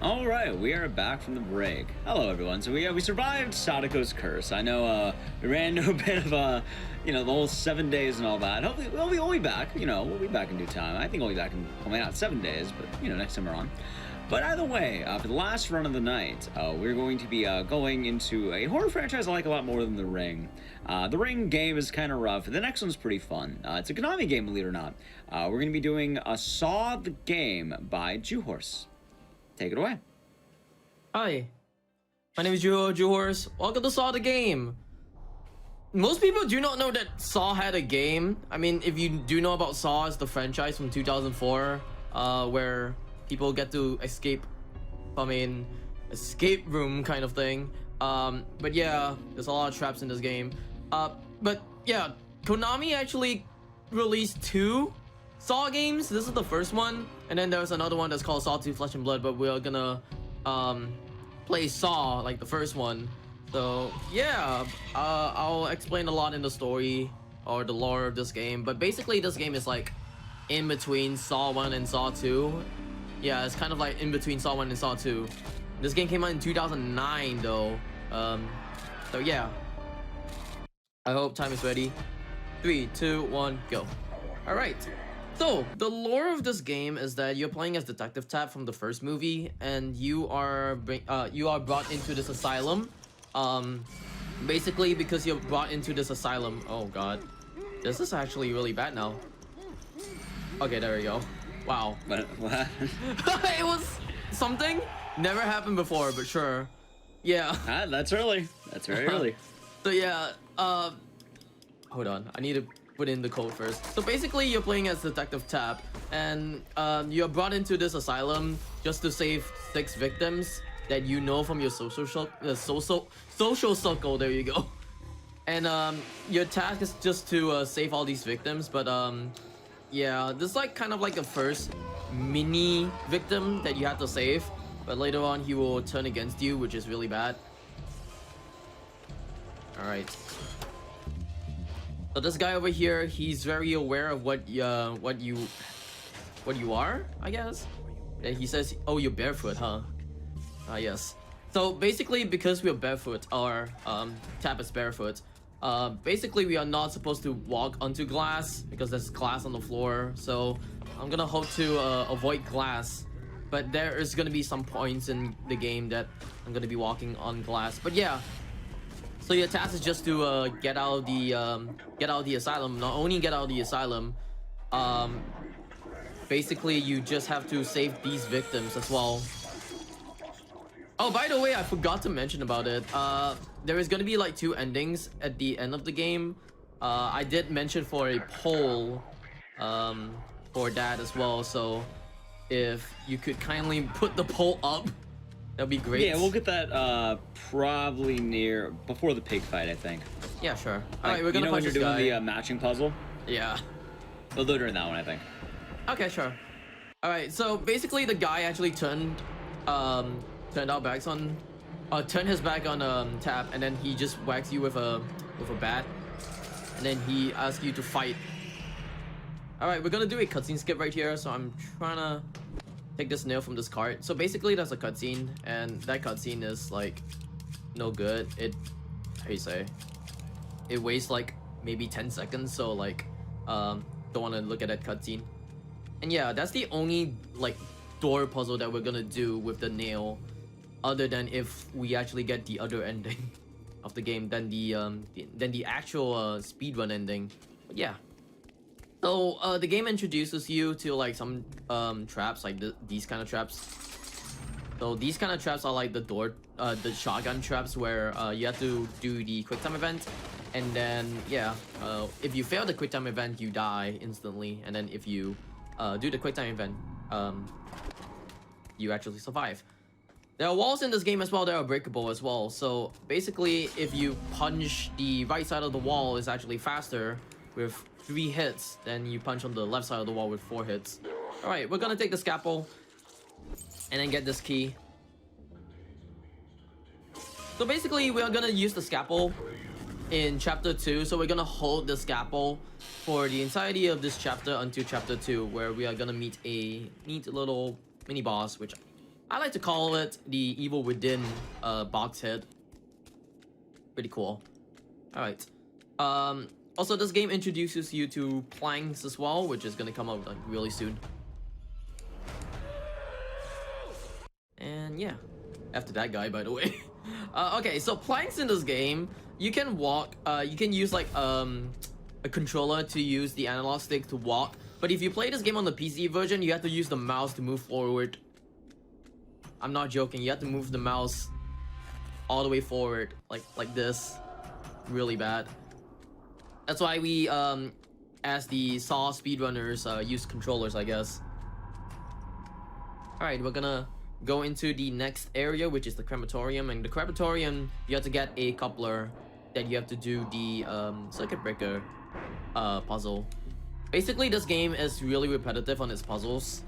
All right, we are back from the break. Hello, everyone. So we survived Sadako's curse. I know we ran into a bit of the whole 7 days and all that. Hopefully, we'll be back. We'll be back in due time. I think we'll be back in not 7 days, but next time we're on. But either way, for the last run of the night, we're going to be going into a horror franchise I like a lot more than The Ring. The Ring game is kind of rough. The next one's pretty fun. It's a Konami game, believe it or not. We're going to be doing Saw the Game by Juh0rse. Take it away. Hi, my name is Juh0rse. Welcome to Saw the Game. Most people do not know that Saw had a game. I mean, if you do know about Saw, it's the franchise from 2004, where people get to escape from an escape room kind of thing. But yeah, there's a lot of traps in this game. But yeah, Konami actually released 2 Saw games. This is the first one, and then there's another one that's called Saw 2 Flesh and Blood, but we're gonna play Saw, like the first one. So yeah, I'll explain a lot in the story or the lore of this game, but basically this game is like in between Saw 1 and Saw 2. Yeah, it's kind of like in between Saw 1 and Saw 2. This game came out in 2009 though. So yeah, I hope time is ready. 3, 2, 1, go. All right. So, the lore of this game is that you're playing as Detective Tapp from the first movie, and you are brought into this asylum. Basically because you're brought into this asylum. Oh god, this is actually really bad now. Okay, there we go. Wow. What? It was something never happened before, but sure. Yeah. That's early. That's very early. So yeah, hold on. I need to put in the code first. So basically, you're playing as Detective Tapp, and you're brought into this asylum just to save 6 victims that you know from your social circle. There you go. And your task is just to save all these victims. But yeah, this is like kind of like the first mini victim that you have to save. But later on, he will turn against you, which is really bad. All right. So this guy over here, he's very aware of what you are, I guess. And he says, "Oh, you're barefoot, huh?" Yes. So basically, because we're barefoot, or Tapp is barefoot, basically we are not supposed to walk onto glass because there's glass on the floor. So I'm gonna hope to avoid glass, but there is gonna be some points in the game that I'm gonna be walking on glass. But yeah. So your task is just to get out of the asylum. Not only get out of the asylum, basically you just have to save these victims as well. Oh, by the way, I forgot to mention about it. There is gonna be like 2 endings at the end of the game. I did mention for a poll for that as well. So if you could kindly put the poll up, that'd be great. Yeah, we'll get that probably before the pig fight, I think. Yeah, sure. All right, we're gonna when punch you're this doing guy. the matching puzzle. Yeah. We'll do it during that one, I think. Okay, sure. All right, so basically the guy actually turned his back on Tapp, and then he just whacks you with a bat, and then he asks you to fight. All right, we're gonna do a cutscene skip right here. So I'm trying to take this nail from this cart. So basically there's a cutscene, and that cutscene is like no good. How you say? It wastes like maybe 10 seconds. So like don't want to look at that cutscene. And yeah, that's the only like door puzzle that we're gonna do with the nail, other than if we actually get the other ending of the game than the actual speedrun ending. But yeah. So the game introduces you to like some traps, like these kind of traps. So these kind of traps are like the shotgun traps, where you have to do the quick time event, and then yeah, if you fail the quick time event, you die instantly, and then if you do the quick time event, you actually survive. There are walls in this game as well that are breakable as well. So basically, if you punch the right side of the wall, is actually faster with 3 hits, then you punch on the left side of the wall with 4 hits. All right, we're gonna take the scalpel and then get this key. So basically, we are gonna use the scalpel in chapter 2. So we're gonna hold the scalpel for the entirety of this chapter until chapter 2, where we are gonna meet a neat little mini boss, which I like to call it the Evil Within box head. Pretty cool. Alright. Also, this game introduces you to planks as well, which is gonna come out like really soon. And yeah, after that guy, by the way. Okay, so planks in this game, you can walk. You can use like a controller to use the analog stick to walk. But if you play this game on the PC version, you have to use the mouse to move forward. I'm not joking. You have to move the mouse all the way forward, like this. Really bad. That's why we, as the Saw speedrunners, use controllers, I guess. Alright, we're gonna go into the next area, which is the Crematorium. And the Crematorium, you have to get a coupler. Then you have to do the circuit breaker puzzle. Basically, this game is really repetitive on its puzzles.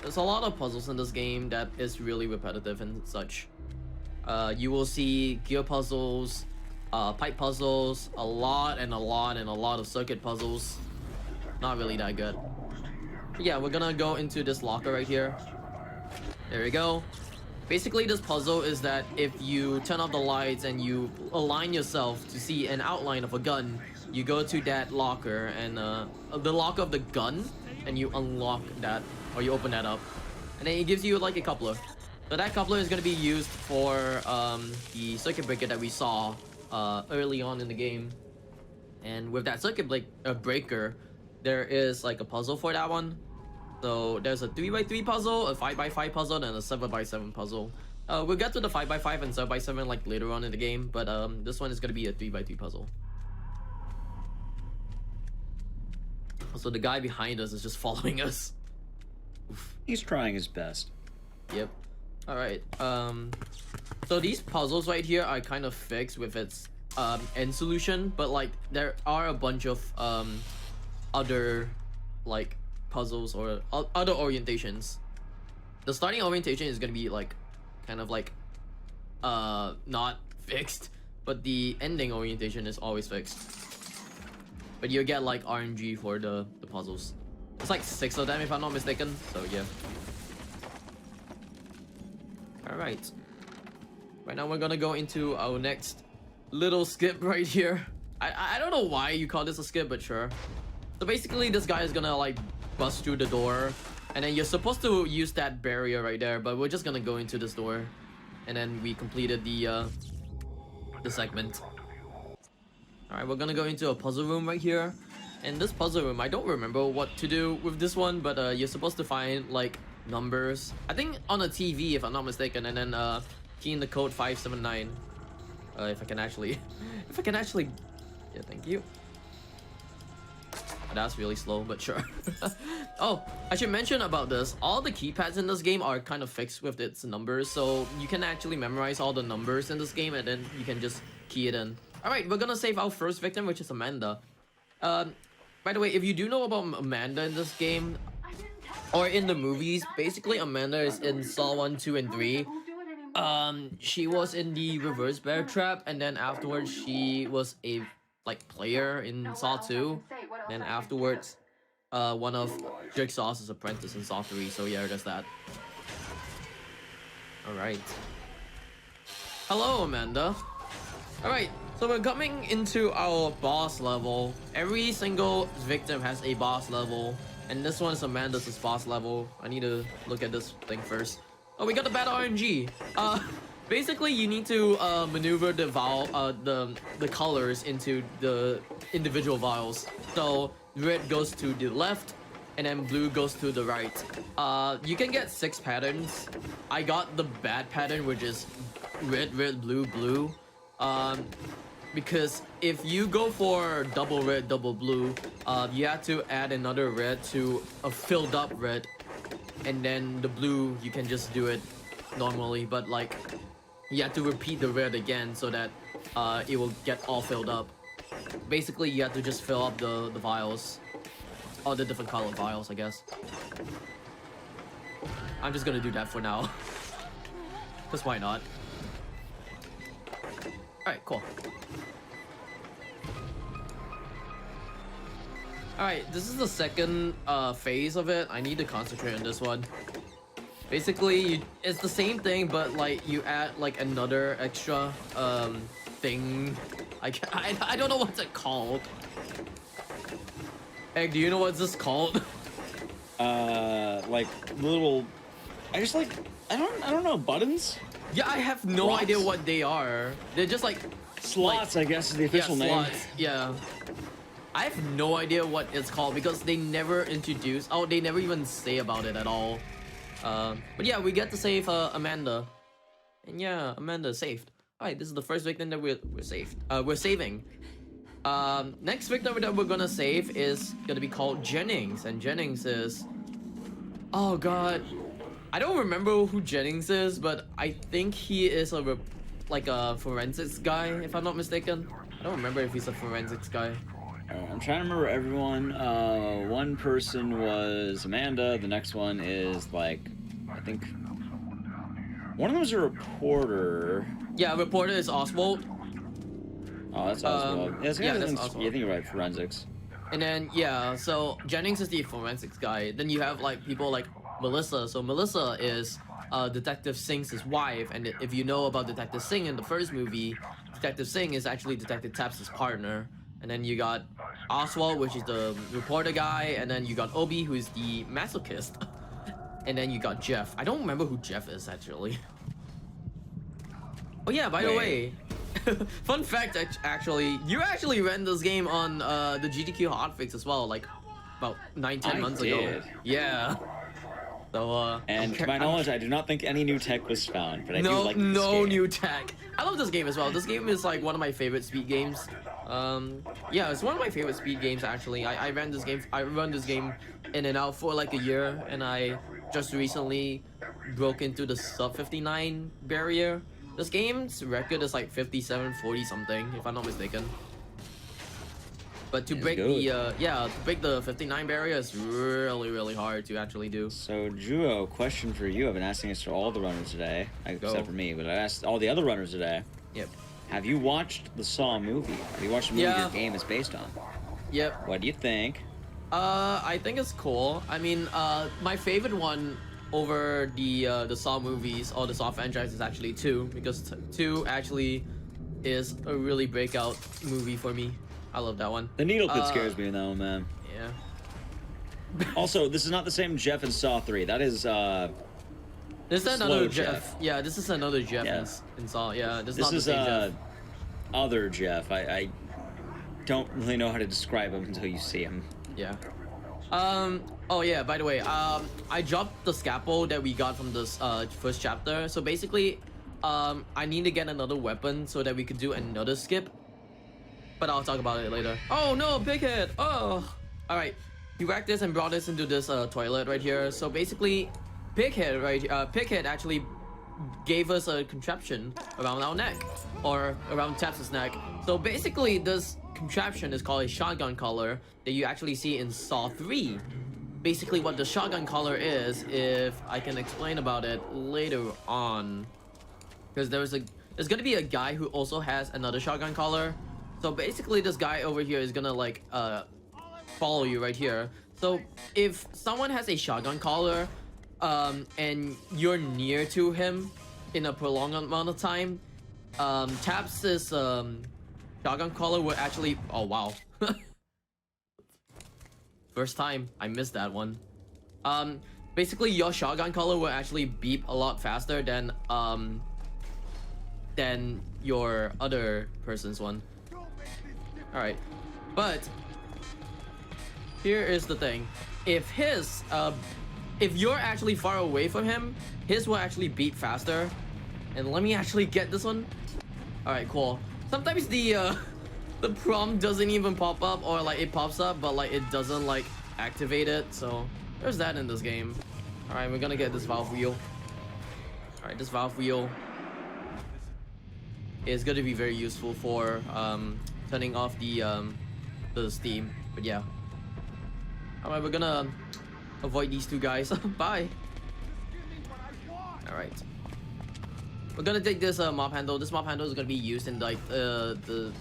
There's a lot of puzzles in this game that is really repetitive and such. You will see gear puzzles, pipe puzzles, a lot of circuit puzzles. Not really that good. But yeah, we're gonna go into this locker right here. There we go. Basically, this puzzle is that if you turn off the lights and you align yourself to see an outline of a gun, you go to that locker and the locker of the gun, and you unlock that, or you open that up, and then it gives you like a coupler. So that coupler is going to be used for the circuit breaker that we saw early on in the game. And with that circuit breaker, there is like a puzzle for that one. So there's a 3x3 puzzle, a 5x5 puzzle, and a 7x7 puzzle. We'll get to the 5x5 and 7x7 like later on in the game, but this one is going to be a 3x3 puzzle. So the guy behind us is just following us. Oof. He's trying his best. Yep. Alright, so these puzzles right here are kind of fixed with its end solution, but like there are a bunch of other like puzzles or other orientations. The starting orientation is gonna be like kind of like not fixed, but the ending orientation is always fixed. But you get like RNG for the puzzles. It's like 6 of them if I'm not mistaken, so yeah. Alright. Right now we're gonna go into our next little skip right here. I don't know why you call this a skip, but sure. So basically this guy is gonna like bust through the door, and then you're supposed to use that barrier right there, but we're just gonna go into this door. And then we completed the segment. Alright, we're gonna go into a puzzle room right here. And this puzzle room, I don't remember what to do with this one, but you're supposed to find like numbers, I think on a TV if I'm not mistaken, and then key in the code 579. If I can actually yeah, thank you. That's really slow, but sure. Oh, I should mention about this, all the keypads in this game are kind of fixed with its numbers, so you can actually memorize all the numbers in this game and then you can just key it in. Alright, we're gonna save our first victim, which is Amanda. By the way, if you do know about Amanda in this game, or in the movies, basically Amanda is in Saw 1, 2, and 3. She was in the reverse bear trap, and then afterwards she was a like player in Saw 2. And afterwards, one of Jigsaw's apprentice in Saw 3. So yeah, there's that. Alright. Hello, Amanda. Alright, so we're coming into our boss level. Every single victim has a boss level. And this one is Amanda's boss level. I need to look at this thing first. Oh, we got the bad RNG. Basically, you need to maneuver the the colors into the individual vials. So red goes to the left, and then blue goes to the right. You can get 6 patterns. I got the bad pattern, which is red, red, blue, blue. Because if you go for double red, double blue, you have to add another red to a filled up red, and then the blue you can just do it normally, but like you have to repeat the red again so that it will get all filled up. Basically, you have to just fill up the vials, all the different colored vials, I guess. I'm just gonna do that for now, because why not? Alright, cool. Alright, this is the second phase of it. I need to concentrate on this one. Basically, it's the same thing, but like you add like another extra thing. I don't know what's it called. Egg, do you know what's this called? Like little. I don't know, buttons. Yeah, I have no Slots. idea what they are. They're just like Slots, I guess, is the official name. slots. Yeah. I have no idea what it's called because they never introduce. Oh, they never even say about it at all. But yeah, we get to save Amanda, and yeah, Amanda saved. All right, this is the first victim that we're saving. Next victim that we're gonna save is gonna be called Jennings, and Jennings is. Oh God, I don't remember who Jennings is, but I think he is like a forensics guy, if I'm not mistaken. I don't remember if he's a forensics guy. I'm trying to remember everyone. One person was Amanda. The next one is like, I think one of them is a reporter. Yeah, a reporter is Oswald. Oh, that's Oswald. Yeah, that's Oswald. Yeah, I think you're right. Forensics. And then yeah, so Jennings is the forensics guy. Then you have like people like Melissa. So Melissa is Detective Singh's wife, and if you know about Detective Singh in the first movie, Detective Singh is actually Detective Taps' partner. And then you got Oswald, which is the reporter guy, and then you got Obi, who's the masochist. And then you got Jeff. I don't remember who Jeff is actually. Oh yeah, by the way, fun fact, actually, you actually ran this game on the GDQ hotfix as well, like about 9-10 months ago. Yeah. So and to my knowledge, I do not think any new tech was found, but I do like this game. New tech. I love this game as well. This game is like one of my favorite speed games. Yeah, it's one of my favorite speed games actually. I ran this game in and out for like a year, and I just recently broke into the sub 59 barrier. This game's record is like 57-40 something, if I'm not mistaken. But to break the 59 barrier is really hard to actually do. So Juh0rse, question for you. I've been asking this to all the runners today, except for me, but I asked all the other runners today. Yep. Have you watched the Saw movie? Have you watched the movie your game is based on? Yep. What do you think? I think it's cool. I mean, my favorite one over the Saw movies or the Saw franchise is actually 2, because 2 actually is a really breakout movie for me. I love that one. The needle pit scares me in that one, man. Yeah. Also, this is not the same Jeff in Saw 3. That is this is another Jeff. Yeah, this is another Jeff in Saw. Yeah, this is Jeff. Other Jeff. I don't really know how to describe him until you see him. Yeah. Oh yeah, by the way, I dropped the scalpel that we got from this first chapter. So basically, I need to get another weapon so that we could do another skip. But I'll talk about it later. Oh no, Pighead! Oh! Alright, he whacked this and brought this into this toilet right here. So basically, Pighead actually gave us a contraption around our neck, or around Taps' neck. So basically, this contraption is called a shotgun collar that you actually see in Saw 3. Basically, what the shotgun collar is, if I can explain about it later on, because there's gonna be a guy who also has another shotgun collar. So basically, this guy over here is gonna like follow you right here. So if someone has a shotgun collar, and you're near to him in a prolonged amount of time, Taps' shotgun collar will actually. Oh wow. First time I missed that one. Basically your shotgun collar will actually beep a lot faster than your other person's one. Alright, but here is the thing. If you're actually far away from him, his will actually beep faster. And let me actually get this one. Alright, cool. Sometimes the prompt doesn't even pop up, or like it pops up but like it doesn't like activate it. So there's that in this game. Alright, we're gonna get this valve wheel. Alright, this valve wheel is going to be very useful for turning off the steam. But yeah. Alright, we're gonna avoid these two guys. Bye. Alright. We're gonna take this mop handle. This mop handle is gonna be used in like the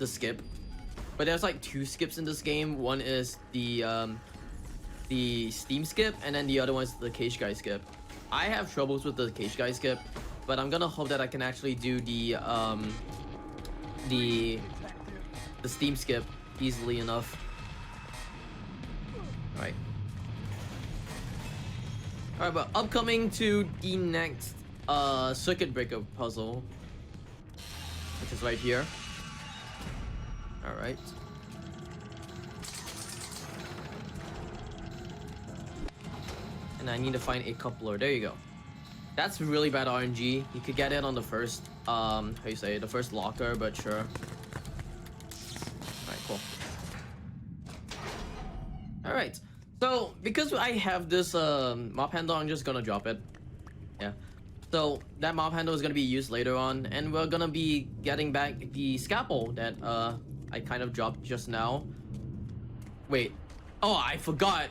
skip. But there's like 2 skips in this game. One is the steam skip, and then the other one is the cage guy skip. I have troubles with the cage guy skip, but I'm gonna hope that I can actually do the steam skip easily enough. Alright. Alright, but upcoming to the next circuit breaker puzzle, which is right here. Alright. And I need to find a coupler. There you go. That's really bad RNG. You could get it on the first, how you say, the first locker, but sure. Alright, cool. Alright. So, because I have this mop handle, I'm just gonna drop it. Yeah. So, that mop handle is gonna be used later on, and we're gonna be getting back the scalpel that I kind of dropped just now. Wait. Oh, I forgot.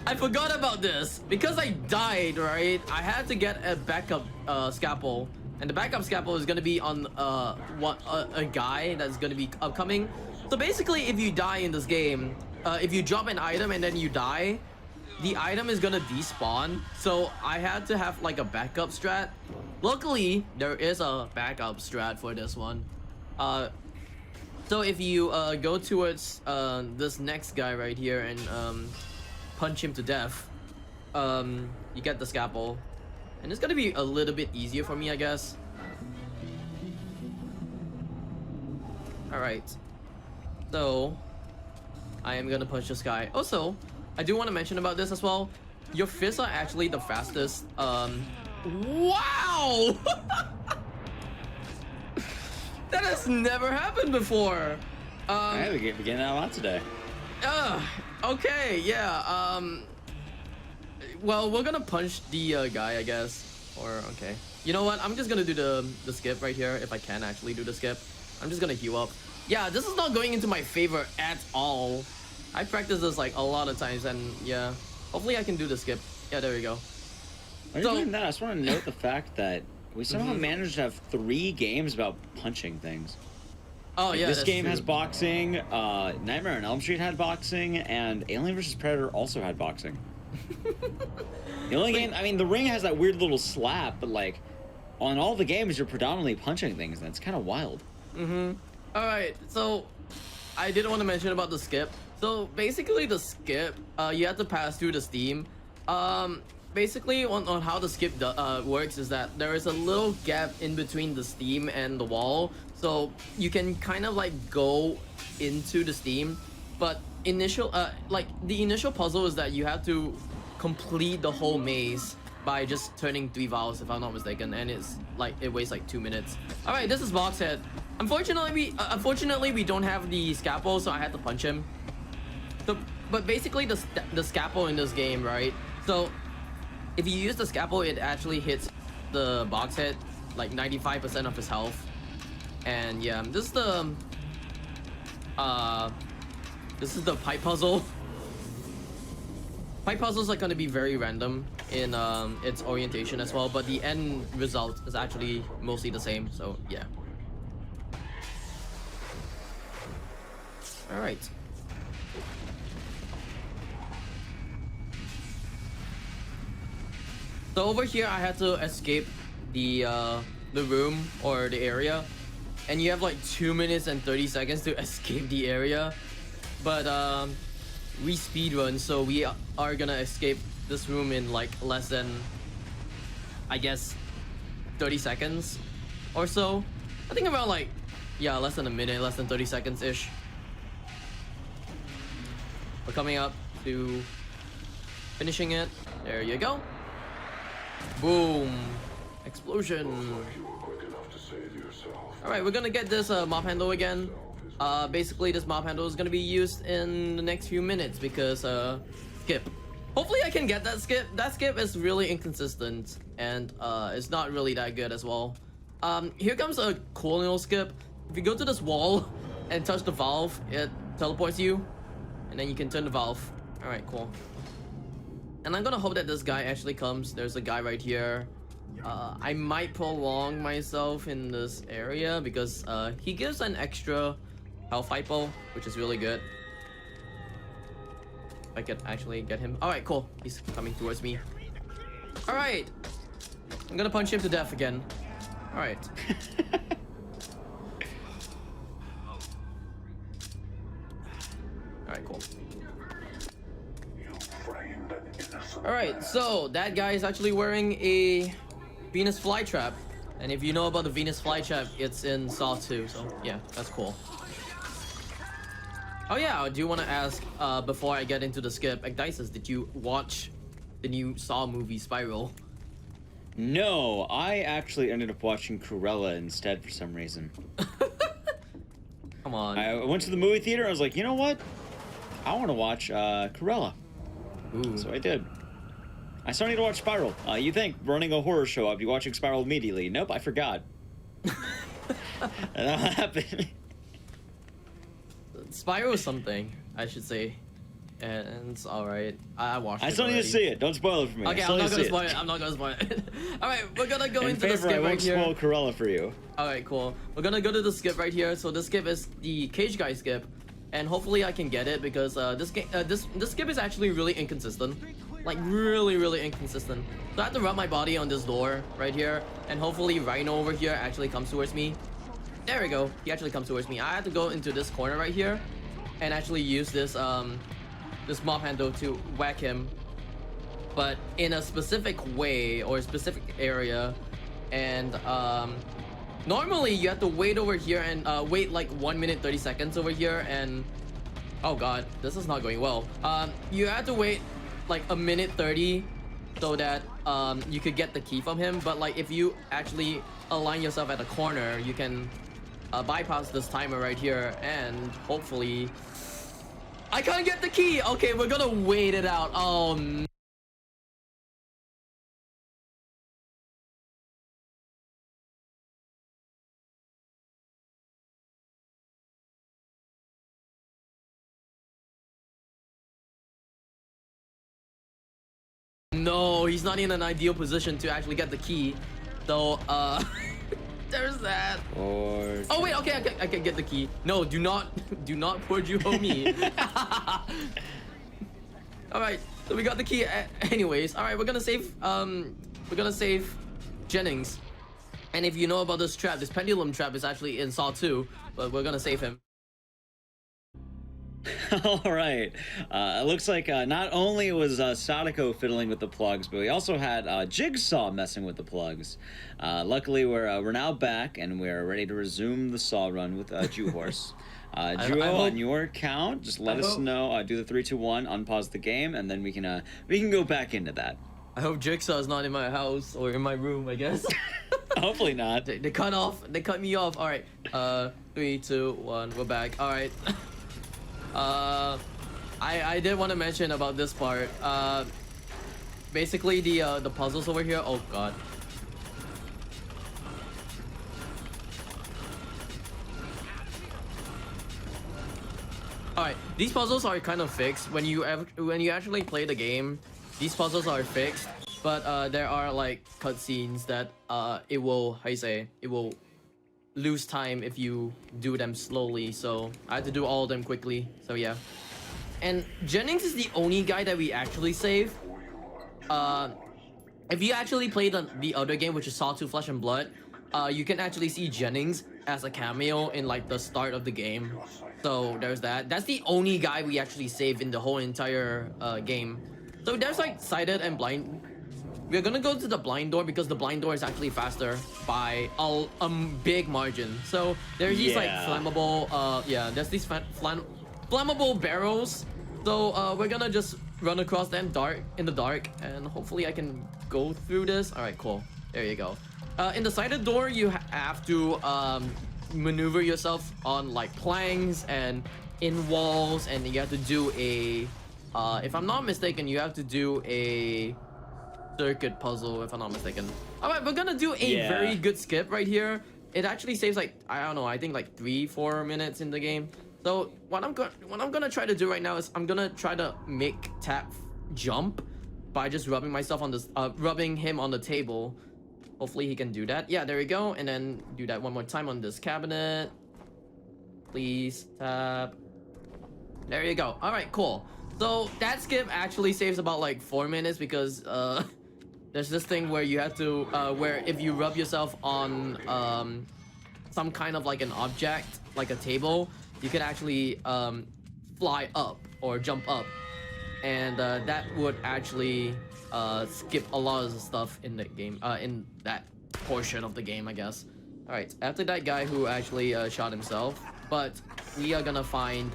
I forgot about this. Because I died, right? I had to get a backup scalpel. And the backup scalpel is gonna be on a guy that's gonna be upcoming. So basically, if you die in this game, if you drop an item and then you die, the item is gonna despawn. So I had to have like a backup strat. Luckily, there is a backup strat for this one. So if you go towards this next guy right here and punch him to death, you get the scalpel. And it's gonna be a little bit easier for me, I guess. Alright. So, I am gonna punch this guy. Also, I do want to mention about this as well. Your fists are actually the fastest. Wow! That has never happened before. Alright, we're getting that a lot today. Okay, yeah. Well, we're gonna punch the guy, I guess. Or okay. You know what? I'm just gonna do the skip right here if I can actually do the skip. I'm just gonna heal up. Yeah, this is not going into my favor at all. I practiced this like a lot of times, and yeah, hopefully I can do the skip. Yeah, there we go. While you're doing that, I just want to note the fact that we somehow managed to have 3 games about punching things. Oh like, yeah, this game true. has boxing. Nightmare on Elm Street had boxing, and Alien vs Predator also had boxing. The only game, I mean, The Ring has that weird little slap, but like, on all the games, you're predominantly punching things, and it's kind of wild. All right, so I did want to mention about the skip. So basically, the skip, you have to pass through the steam. Basically, on how the skip works is that there is a little gap in between the steam and the wall, so you can kind of like go into the steam. But the initial puzzle is that you have to complete the whole maze by just turning 3 valves, if I'm not mistaken, and it's like it wastes like 2 minutes. All right, this is Boxhead. Unfortunately, we don't have the scalpel, so I had to punch him. So, but basically, the scalpel in this game, right? So, if you use the scalpel, it actually hits the box head like 95% of his health. And yeah, this is the pipe puzzle. Pipe puzzles are going to be very random in its orientation as well, but the end result is actually mostly the same. So yeah. All right. So over here, I had to escape the room or the area, and you have like 2 minutes and 30 seconds to escape the area. But we speedrun, so we are gonna escape this room in like less than, I guess, 30 seconds or so. I think around like, yeah, less than a minute, less than 30 seconds ish. We're coming up to finishing it. There you go. Boom. Explosion. Alright, we're gonna get this mop handle again. Basically, this mop handle is gonna be used in the next few minutes because skip. Hopefully I can get that skip. That skip is really inconsistent, and it's not really that good as well. Here comes a Coil Skip. If you go to this wall and touch the valve, it teleports you, and then you can turn the valve. Alright, cool. And I'm gonna hope that this guy actually comes. There's a guy right here. I might prolong myself in this area because he gives an extra health hypo, which is really good. If I could actually get him. Alright, cool. He's coming towards me. All right. I'm gonna punch him to death again. All right. All right, cool. All right, so that guy is actually wearing a Venus flytrap, and if you know about the Venus flytrap, it's in Saw 2. So yeah, that's cool. Oh yeah, I do want to ask before I get into the skip, Agdices, did you watch the new Saw movie Spiral? No, I actually ended up watching Cruella instead for some reason. Come on. I went to the movie theater. I was like, you know what? I want to watch Cruella. Ooh. So I did. I still need to watch Spiral. You think running a horror show, I'd be watching Spiral immediately? Nope, I forgot. And that happened. Spiral is something, I should say. And it's alright. I watched it. I still need to see it. Don't spoil it for me. Okay, I'm not gonna spoil it. I'm not gonna spoil it. Alright, we're gonna go into the skip right here. I won't spoil Cruella for you. Alright, cool. We're gonna go to the skip right here. So this skip is the cage guy skip. And hopefully I can get it because this skip is actually really inconsistent. Like really inconsistent. So I have to rub my body on this door right here. And hopefully Rhino over here actually comes towards me. There we go. He actually comes towards me. I have to go into this corner right here and actually use this this mob handle to whack him, but in a specific way or a specific area. And normally you have to wait over here and wait like 1 minute 30 seconds over here, and oh god, this is not going well. You have to wait like 1:30 so that you could get the key from him, but like if you actually align yourself at a corner, you can bypass this timer right here, and hopefully I can't get the key. Okay, we're gonna wait it out. Oh no, he's not in an ideal position to actually get the key. So there's that. Oh wait, okay, I can get the key. No, do not poor Juh0rse me. All right, so we got the key. Anyways, all right, we're gonna save Jennings. And if you know about this trap, this pendulum trap is actually in Saw 2, but we're gonna save him. All right. It looks like not only was Sadako fiddling with the plugs, but we also had Jigsaw messing with the plugs. Luckily, we're now back and we're ready to resume the Saw run with Juh0rse. Juh0, on your count, just let us know. Do the 3, 2, 1, unpause the game, and then we can go back into that. I hope Jigsaw is not in my house or in my room, I guess. Hopefully not. They cut me off. All right. 3, 2, 1, we're back. All right. I did want to mention about this part. Basically the puzzles over here. Oh god. Alright, these puzzles are kind of fixed when you actually play the game. These puzzles are fixed, but there are like cutscenes that it will lose time if you do them slowly, so I had to do all of them quickly. So yeah. And Jennings is the only guy that we actually save. If you actually played the other game, which is Saw 2 Flesh and Blood, you can actually see Jennings as a cameo in like the start of the game. So there's that. That's the only guy we actually save in the whole entire game. So there's like sighted and blind. We're gonna go to the blind door because the blind door is actually faster by a big margin. So there's these like flammable, there's these flammable barrels. So we're gonna just run across them in the dark, and hopefully I can go through this. All right, cool. There you go. In the sighted door, you have to maneuver yourself on like planks and in walls, and you have to do a, if I'm not mistaken, you have to do a circuit puzzle, if I'm not mistaken. All right, we're gonna do a very good skip right here. It actually saves like, I don't know, I think like 3-4 minutes in the game. So what I'm gonna try to do right now is I'm gonna try to make Tap jump by just rubbing myself on this, rubbing him on the table. Hopefully he can do that. Yeah, there we go. And then do that one more time on this cabinet. Please, Tap. There you go. All right, cool. So that skip actually saves about like 4 minutes because there's this thing where you have to where if you rub yourself on some kind of like an object, like a table, you can actually fly up or jump up, and that would actually skip a lot of the stuff in the game, in that portion of the game, I guess. All right, after that guy who actually shot himself, but we are gonna find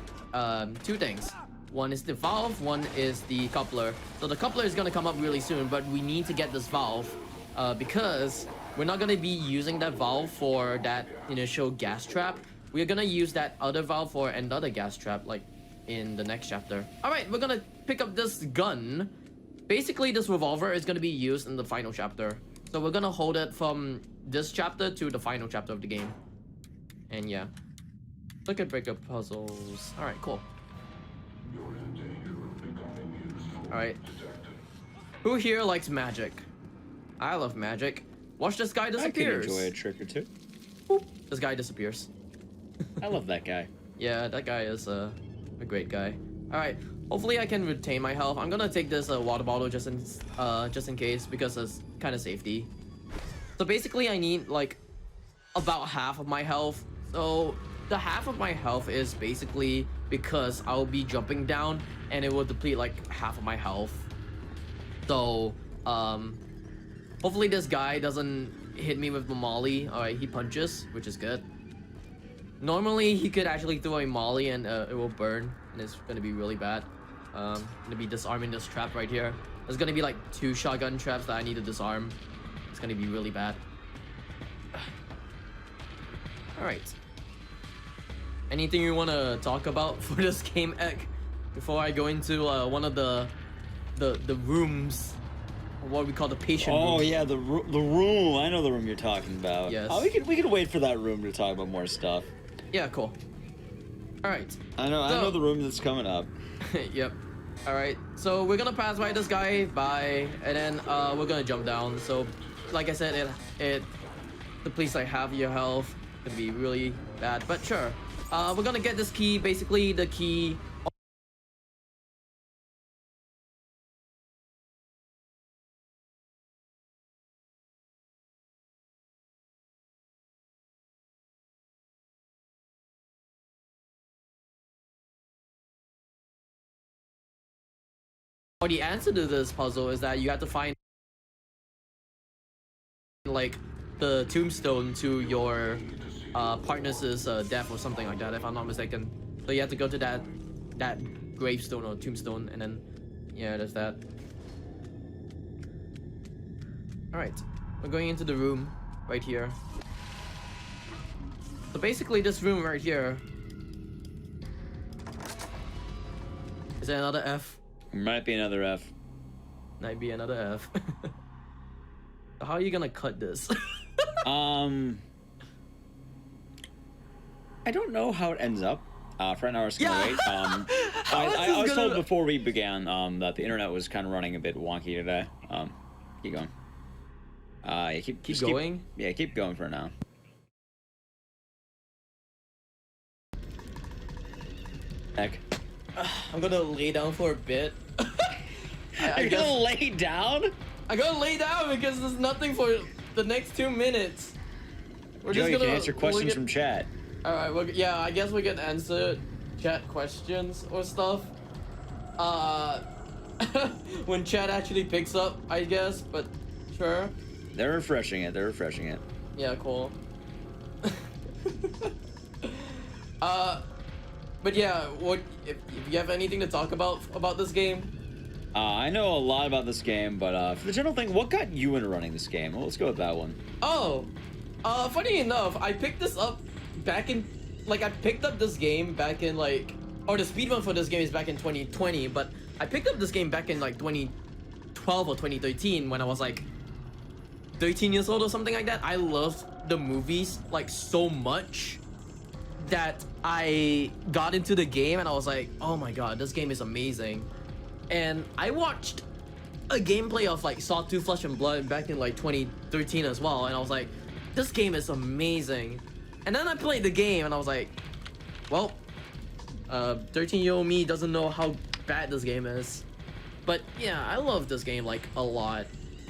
two things. One is the valve, one is the coupler. So the coupler is gonna come up really soon, but we need to get this valve because we're not gonna be using that valve for that initial gas trap. We're gonna use that other valve for another gas trap, like in the next chapter. All right, we're gonna pick up this gun. Basically, this revolver is gonna be used in the final chapter. So we're gonna hold it from this chapter to the final chapter of the game. And yeah, look at breakup puzzles. All right, cool. Alright. Who here likes magic? I love magic. Watch, this guy disappears. I can enjoy a trick or two. Boop. This guy disappears. I love that guy. Yeah, that guy is a great guy. Alright. Hopefully I can retain my health. I'm gonna take this water bottle just in case, because it's kind of safety. So basically I need like about half of my health. So the half of my health is basically because I'll be jumping down and it will deplete like half of my health. So hopefully this guy doesn't hit me with the molly. Alright, he punches, which is good. Normally he could actually throw a molly and it will burn, and it's gonna be really bad. I'm gonna be disarming this trap right here. There's gonna be like 2 shotgun traps that I need to disarm. It's gonna be really bad. Alright. Anything you want to talk about for this game, Ek? Before I go into one of the rooms, what we call the patient room. Oh yeah, the room. I know the room you're talking about. Yes. Oh, we could wait for that room to talk about more stuff. Yeah, cool. All right. I know the room that's coming up. Yep. All right. So we're gonna pass by this guy, and then we're gonna jump down. So, like I said, it depletes like half your health. Could be really bad, but sure. We're gonna get this key, basically the key. Or the answer to this puzzle is that you have to find like the tombstone to your partner's death or something like that, if I'm not mistaken. So you have to go to that gravestone or tombstone, and then yeah, there's that. All right, we're going into the room right here. So basically, this room right here. Is there another F? Might be another F. Might be another F. How are you gonna cut this? I don't know how it ends up. For an hour, gonna wait. I was told before we began that the internet was kind of running a bit wonky today. Keep going. Yeah, keep going. Keep going for now. Heck. I'm gonna lay down for a bit. You're gonna lay down? I gotta lay down because there's nothing for the next 2 minutes. We're Joe, just you gonna can answer questions from chat. Alright, yeah, I guess we can answer chat questions or stuff. When chat actually picks up, I guess, but sure. They're refreshing it. Yeah, cool. But yeah, what if you have anything to talk about this game? I know a lot about this game, but for the general thing, what got you into running this game? Well, let's go with that one. Oh, funny enough, I picked this up back in, like, I picked up this game back in, like, or the speedrun for this game is back in 2020, but I picked up this game back in, like, 2012 or 2013 when I was, like, 13 years old or something like that. I loved the movies, like, so much that I got into the game and I was like, oh my god, this game is amazing. And I watched a gameplay of like Saw 2 Flesh and Blood back in like 2013 as well, and I was like, this game is amazing. And then I played the game and I was like, well, 13-year-old me doesn't know how bad this game is. But yeah, I love this game like a lot.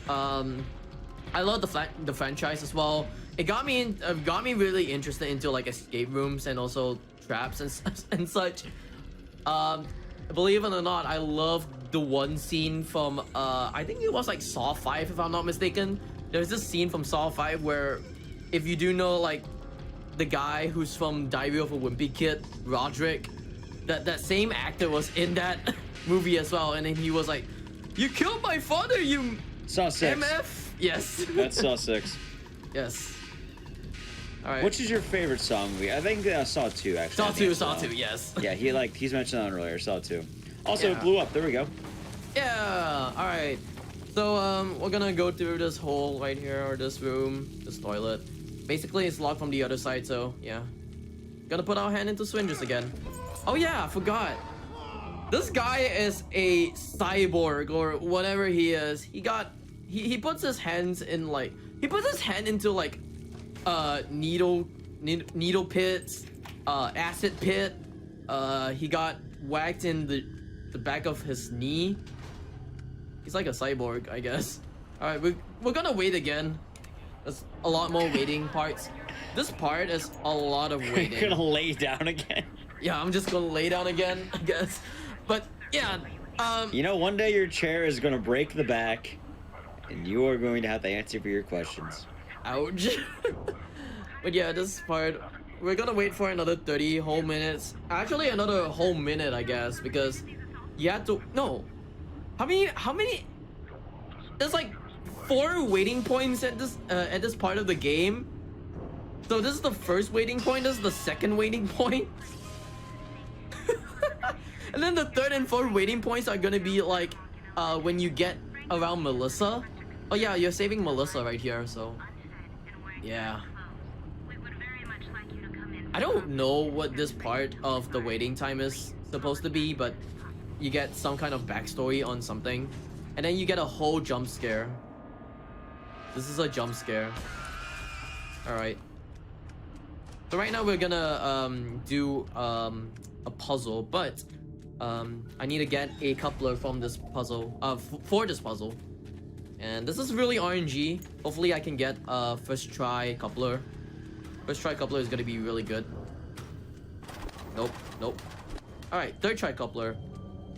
I love the franchise as well. It got me really interested into like escape rooms and also traps and such. Believe it or not, I love the one scene from I think it was like Saw 5 if I'm not mistaken. There's this scene from Saw 5 where, if you do know like the guy who's from Diary of a Wimpy Kid, Roderick, that same actor was in that movie as well, and then he was like, "You killed my father, you Saw 6. MF." Yes. That's Saw 6. Yes. All right. Which is your favorite Saw movie? I think Saw 2 actually. Saw 2, yes. Yeah, he's mentioned that earlier. Saw 2. Also, Yeah. it blew up. There we go. Yeah. All right. So we're gonna go through this hole right here, or this room, this toilet. Basically, it's locked from the other side, so yeah. Gonna put our hand into syringes again. Oh yeah, I forgot. This guy is a cyborg or whatever he is. He puts his hands in like, he puts his hand into like needle pits, acid pit. He got whacked in the back of his knee. He's like a cyborg, I guess. All right, we're gonna wait again. There's a lot more waiting parts. This part is a lot of waiting. You're gonna lay down again. Yeah, I'm just gonna lay down again, I guess. But yeah, You know, one day your chair is gonna break the back, and you are going to have to answer for your questions. ouch. But yeah, this part, we're gonna wait for another 30 whole minutes. Actually, another whole minute, I guess, because you have to. No, how many? There's like 4 waiting points at this part of the game. So this is the first waiting point. This is the second waiting point. And then the third and fourth waiting points are gonna be like when you get around Melissa. Oh yeah, you're saving Melissa right here, so yeah. I don't know what this part of the waiting time is supposed to be, but you get some kind of backstory on something, and then you get a whole jump scare. This is a jump scare. Alright. So right now we're gonna do a puzzle, but I need to get a coupler from this puzzle, for this puzzle. And this is really RNG. Hopefully I can get a first try coupler. First try coupler is gonna be really good. Nope. Alright, third try coupler.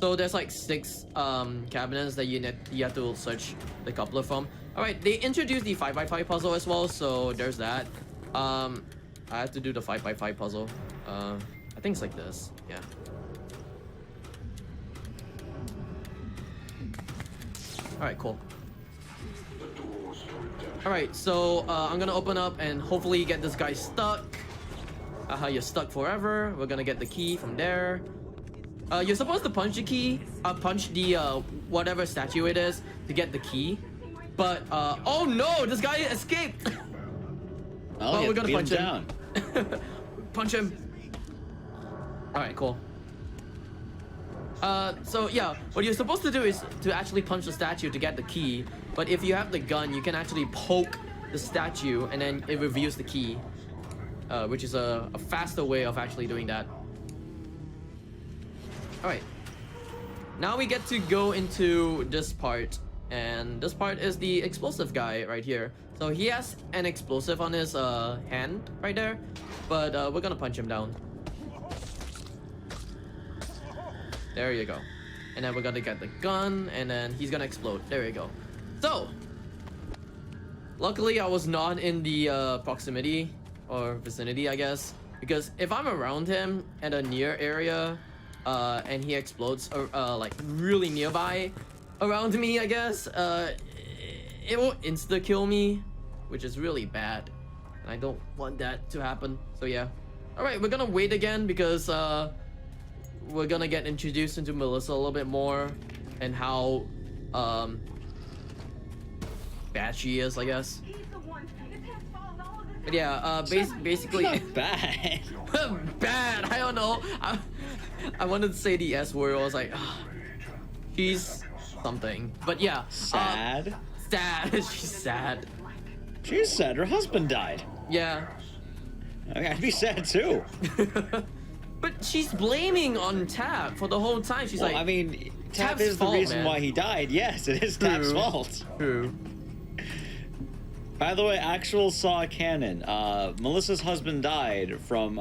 So there's like 6 cabinets that you have to search the coupler from. Alright, they introduced the 5x5 puzzle as well, so there's that. I have to do the 5x5 puzzle. I think it's like this. Yeah. Alright, cool. Alright, so I'm gonna open up and hopefully get this guy stuck. You're stuck forever. We're gonna get the key from there. You're supposed to punch the key, punch the whatever statue it is to get the key. But oh no, this guy escaped. Well, we're gonna punch him down. Punch him. Alright, cool. So yeah, what you're supposed to do is to actually punch the statue to get the key. But if you have the gun, you can actually poke the statue and then it reveals the key. Which is a faster way of actually doing that. Alright. Now we get to go into this part. And this part is the explosive guy right here. So he has an explosive on his hand right there. But we're gonna punch him down. There you go. And then we're gonna get the gun, and then he's gonna explode. There you go. So, luckily I was not in the proximity or vicinity, I guess, because if I'm around him at a near area and he explodes like really nearby around me, I guess, it will insta kill me, which is really bad, and I don't want that to happen. So yeah. All right, we're gonna wait again because we're gonna get introduced into Melissa a little bit more and how bad she is, I guess. But yeah, basically Not bad. bad. I don't know. I wanted to say the S word. I was like, she's something. But yeah, Sad. sad. She's sad. She's sad. Her husband died. Yeah. I'd be sad too. But she's blaming on Tab for the whole time. She's Well, like, I mean, Tab Tab's is the fault, reason man. why he died. Yes, it is Tab's True. fault. True. By the way, actual Saw canon. Melissa's husband died from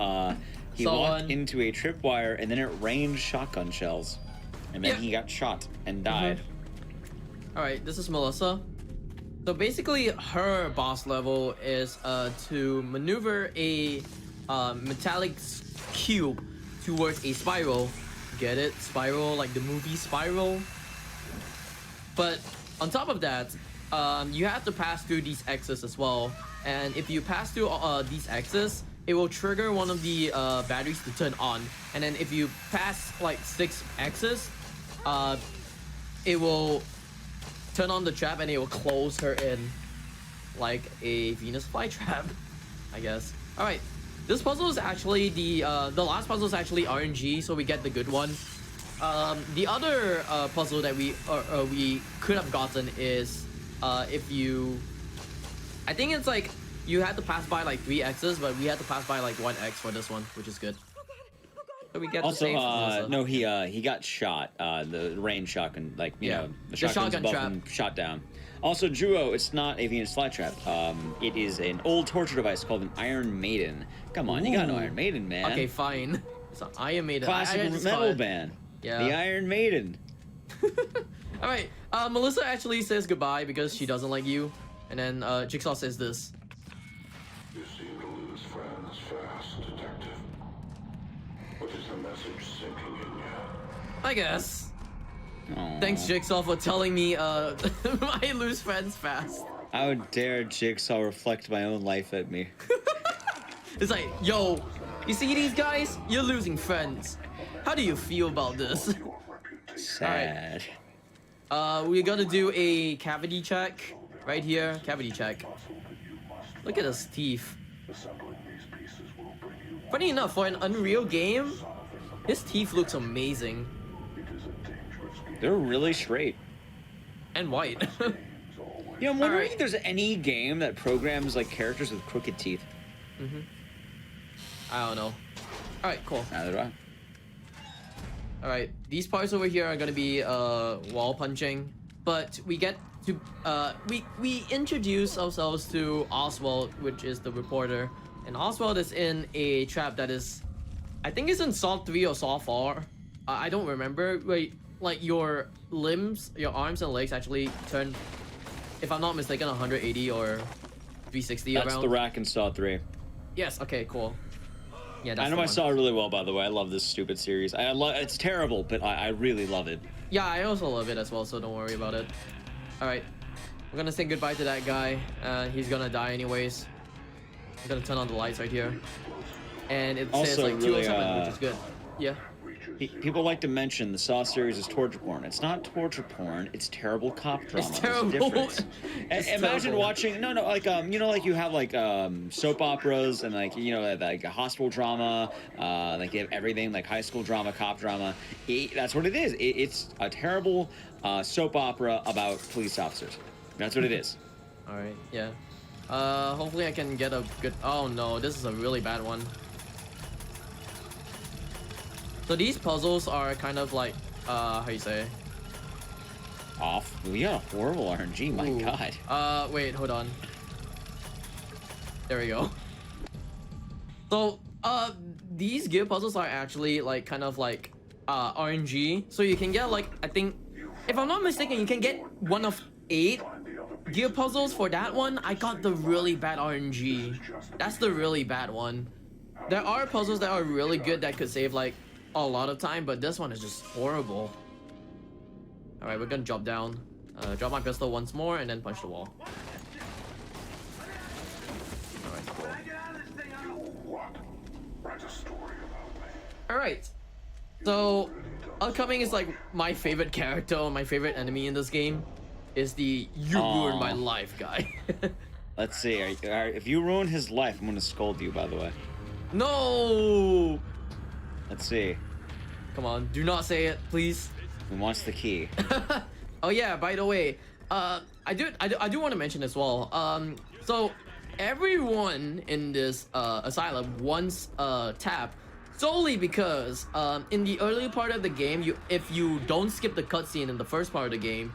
he walked into a tripwire and then it rained shotgun shells, and then he got shot and died. All right, this is Melissa. So basically, her boss level is to maneuver a metallic cube towards a spiral. Get it? Spiral, like the movie Spiral. But on top of that, you have to pass through these X's as well. And if you pass through these X's, it will trigger one of the batteries to turn on. And then if you pass like 6 X's, it will turn on the trap and it will close her in like a Venus flytrap, I guess. All right, this puzzle is actually the last puzzle is actually RNG, so we get the good one. The other puzzle that we could have gotten is if you, I think it's like you had to pass by like 3 X's, but we had to pass by like 1 X for this one, which is good. So we get also, the same no, he got shot. The range shotgun, like you know, the shotgun trap shot down. Also, Juh0rse, it's not a Venus flytrap. It is an old torture device called an Iron Maiden. Come on, you got no Iron Maiden, man. Okay, fine. It's an Iron Maiden. Classic metal band. Yeah. The Iron Maiden. All right. Melissa actually says goodbye because she doesn't like you, and then Jigsaw says this. You seem to lose friends fast, Detective. What is the message sinking in you? I guess. Aww. Thanks, Jigsaw, for telling me I lose friends fast. How dare Jigsaw reflect my own life at me? It's like, yo, you see these guys? You're losing friends. How do you feel about this? Sad. Right. We're gonna do a cavity check right here. Cavity check. Look at his teeth. Funny enough, for an Unreal game, his teeth looks amazing. They're really straight. And white. You know, I'm wondering if there's any game that programs like characters with crooked teeth. I don't know. Alright, cool. Neither do I. Alright, these parts over here are gonna be wall punching, but we get to we introduce ourselves to Oswald, which is the reporter, and Oswald is in a trap that is, I think it's in Saw 3 or Saw 4. I don't remember. Wait, like your limbs, your arms and legs actually turn, if I'm not mistaken, 180 or 360 That's around. the rack in Saw 3. Yes. Okay. Cool. Yeah, that's I know the I one. saw it really well, by the way. I love this stupid series. I love it's terrible, but I really love it. Yeah, I also love it as well, so don't worry about it. Alright, we're gonna say goodbye to that guy. He's gonna die anyways. I'm gonna turn on the lights right here. And it says Also, like really, 207, which is good. Yeah. People like to mention the Saw series is torture porn. It's not torture porn. It's terrible cop drama. It's terrible. There's a difference. Imagine terrible. watching like you know, like you have like soap operas and like you know like a hospital drama, like you have everything like high school drama, cop drama. That's what it is. It's a terrible soap opera about police officers. That's what it is. All right. Yeah. Hopefully I can get a good. Oh no, this is a really bad one. So these puzzles are kind of like, how you say? Off. We got a horrible RNG. My Ooh. God. Wait, hold on. There we go. So, these gear puzzles are actually like kind of like RNG. So you can get like, I think, if I'm not mistaken, you can get one of 8 gear puzzles for that one. I got the really bad RNG. That's the really bad one. There are puzzles that are really good that could save like a lot of time, but this one is just horrible. All right, we're gonna drop down, drop my pistol once more, and then punch the wall. All right, cool. All right, so upcoming is like my favorite character, my favorite enemy in this game is the "you ruined my life" guy. Let's see. If you ruin his life, I'm gonna scold you. By the way. No. Let's see. Come on, do not say it, please. Who wants the key? Oh yeah, by the way, I do want to mention as well. So everyone in this asylum wants tap solely because in the early part of the game, if you don't skip the cutscene in the first part of the game,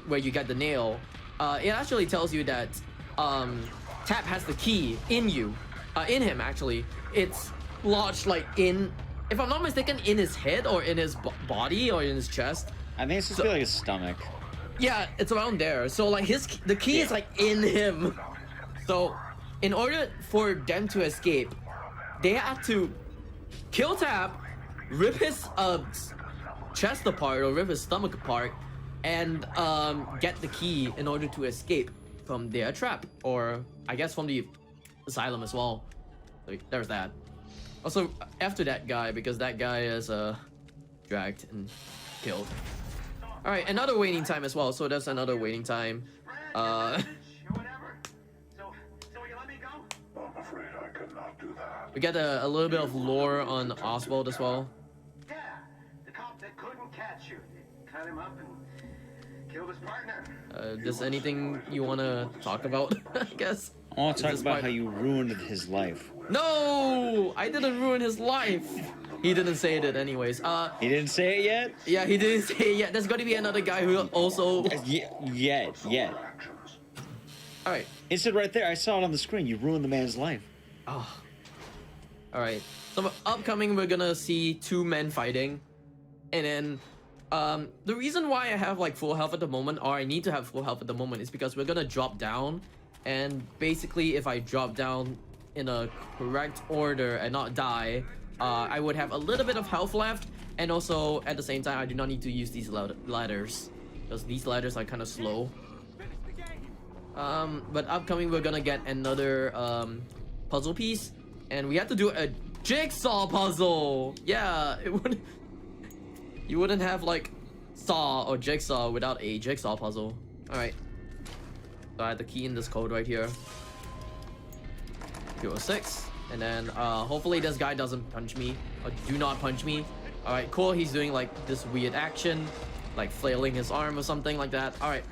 where you get the nail, it actually tells you that Tap has the key in in him actually. It's lodged like in, if I'm not mistaken, in his head or in his body or in his chest. I think it's just like his stomach. Yeah, it's around there. So like the key is like in him. So in order for them to escape, they have to kill Tap, rip his chest apart or rip his stomach apart, and get the key in order to escape from their trap, or I guess from the asylum as well. So there's that. Also after that guy, because that guy is dragged and killed. All right, another waiting time as well. So that's another waiting time. We get a little bit of lore on Oswald as well. Yeah, the cop that couldn't catch you. They cut him up and killed his partner. Does anything you want to talk about? I guess. I want to talk about how you ruined his life. No, I didn't ruin his life. He didn't say it anyways. He didn't say it yet? Yeah, he didn't say it yet. There's gonna be another guy who also... Yet. Alright. It said right there, I saw it on the screen, you ruined the man's life. Oh. Alright. So upcoming, we're gonna see two men fighting. And then, the reason why I have like full health at the moment, or I need to have full health at the moment, is because we're gonna drop down. And basically, if I drop down in a correct order and not die, I would have a little bit of health left, and also at the same time I do not need to use these ladders because these ladders are kind of slow. But upcoming we're gonna get another puzzle piece, and we have to do a jigsaw puzzle. Yeah, you wouldn't have like saw or jigsaw without a jigsaw puzzle. All right, so I have to key in this code right here, 206. And then hopefully this guy doesn't punch me, or do not punch me. All right, cool. He's doing like this weird action, like flailing his arm or something like that. All right,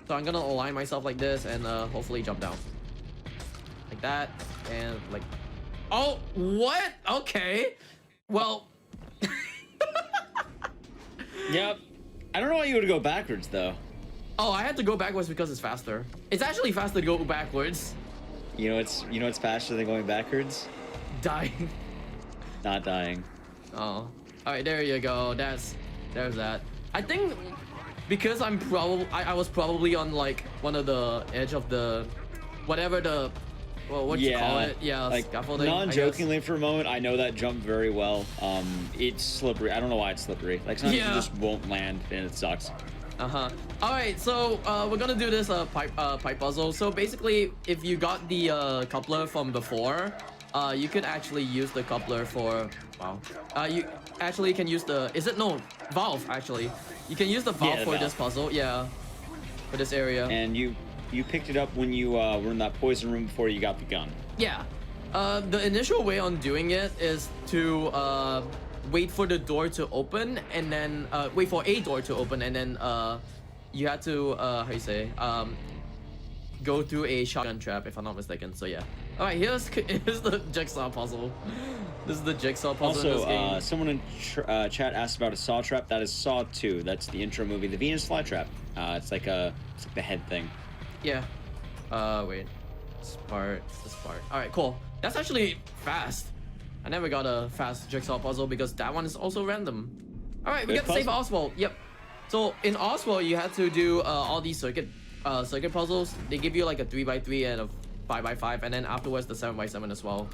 so I'm gonna align myself like this and hopefully jump down like that, and like, oh, what? Okay, well. Yep. I don't know why you would go backwards though. Oh, I had to go backwards because it's faster. It's actually faster to go backwards. You know it's faster than going backwards? Dying. Not dying. Oh. All right, there you go. There's that. I think because I was probably on like one of the edge of the whatever the what do you call it? Yeah, like scaffolding. Non-jokingly for a moment, I know that jump very well. It's slippery. I don't know why it's slippery. Like sometimes you just won't land and it sucks. All right, so we're gonna do this pipe puzzle. So basically, if you got the coupler from before, you could actually use the coupler for you actually can use the valve actually. You can use the valve for this puzzle, for this area. And you picked it up when you were in that poison room before you got the gun. Yeah. The initial way on doing it is to wait for the door to open, and then wait for a door to open, and then you had to go through a shotgun trap, if I'm not mistaken. So yeah. All right, here's the jigsaw puzzle. This is the jigsaw puzzle. Also, in this game. someone in chat asked about a Saw trap. That is Saw 2. That's the intro movie, the Venus flytrap. It's like the head thing. Yeah. Wait. This part. All right, cool. That's actually fast. I never got a fast jigsaw puzzle because that one is also random. All right, we got to save Oswald. Yep. So in Oswald, you had to do all these circuit puzzles. They give you like a 3x3 and a 5x5, and then afterwards the 7x7 as well.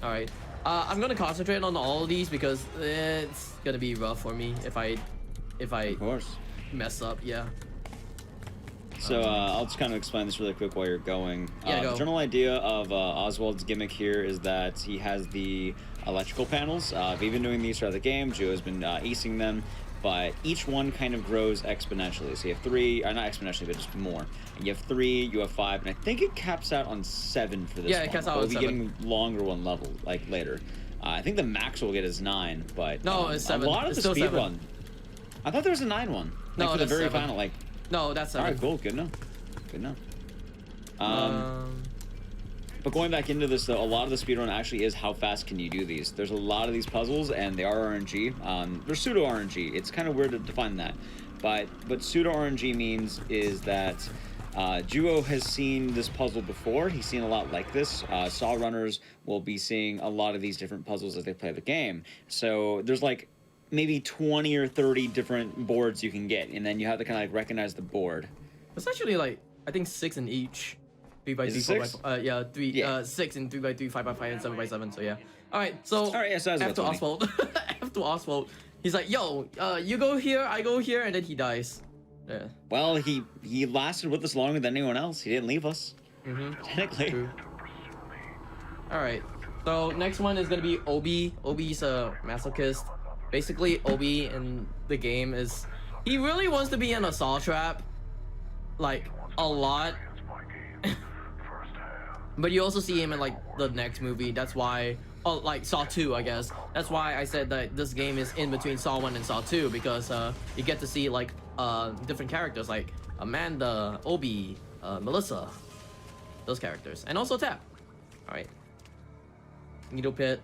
All right. I'm gonna concentrate on all of these because it's gonna be rough for me if I Of course. mess up. Yeah. So I'll just kind of explain this really quick while you're going. Yeah, go. The general idea of Oswald's gimmick here is that he has the electrical panels. We've been doing these throughout the game. Juh0rse has been acing them, but each one kind of grows exponentially. So you have 3, not exponentially, but just more. And you have 3, you have 5, and I think it caps out on 7 for this one. Yeah, it caps out on 7. We'll be getting longer one level, like later. I think the max we'll get is 9, but no, it's 7. A lot of the speed run. I thought there was a 9 one. Like No, for the that's very 7. final, like. No, that's 7. All right, cool. Good enough. Good enough. But going back into this, though, a lot of the speedrun actually is how fast can you do these. There's a lot of these puzzles, and they are RNG. They're pseudo RNG. It's kind of weird to define that. But what pseudo RNG means is that Juh0rse has seen this puzzle before. He's seen a lot like this. Saw runners will be seeing a lot of these different puzzles as they play the game. So there's like maybe 20 or 30 different boards you can get, and then you have to kind of like recognize the board. It's actually like, I think 6 in each. 3x3, Is it 4x, 6? yeah, 3, Yeah. 6 in 3x3, 5x5, and 7x7. So yeah. All right. So All right, yeah, so that's after about 20. Oswald, after Oswald, he's like, "Yo, you go here, I go here," and then he dies. Yeah. Well, he lasted with us longer than anyone else. He didn't leave us. Technically. True. All right. So next one is gonna be Obi. Obi's a masochist. Basically, Obi in the game is he really wants to be in a saw trap, like a lot. But you also see him in like the next movie. That's why, oh, like Saw 2, I guess. That's why I said that this game is in between Saw 1 and Saw 2, because you get to see like different characters like Amanda, Obi, Melissa, those characters, and also Tap. All right. Needle pit.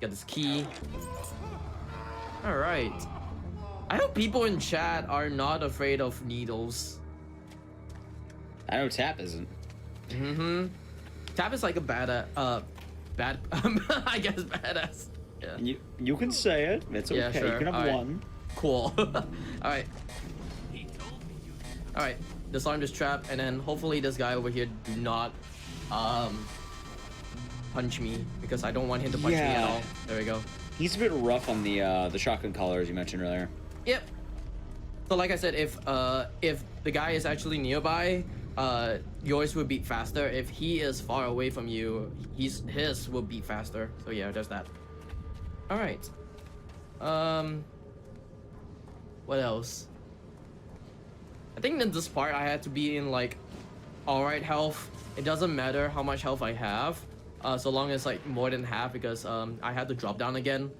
Got this key. All right. I hope people in chat are not afraid of needles. I know Tap isn't. Tap is like a bad, I guess badass. Yeah. You can say it. It's okay. Yeah, sure. You can have All right. one. Cool. All right. All right. Disarm this trap, and then hopefully this guy over here do not, punch me, because I don't want him to punch me at Yeah. all. There we go. He's a bit rough on the shotgun collar, as you mentioned earlier. Yep. So like I said, if the guy is actually nearby, yours would beat faster. If he is far away from you, his will beat faster. So yeah, there's that. All right. What else? I think in this part I had to be in like alright health. It doesn't matter how much health I have, so long as like more than half, because I had to drop down again.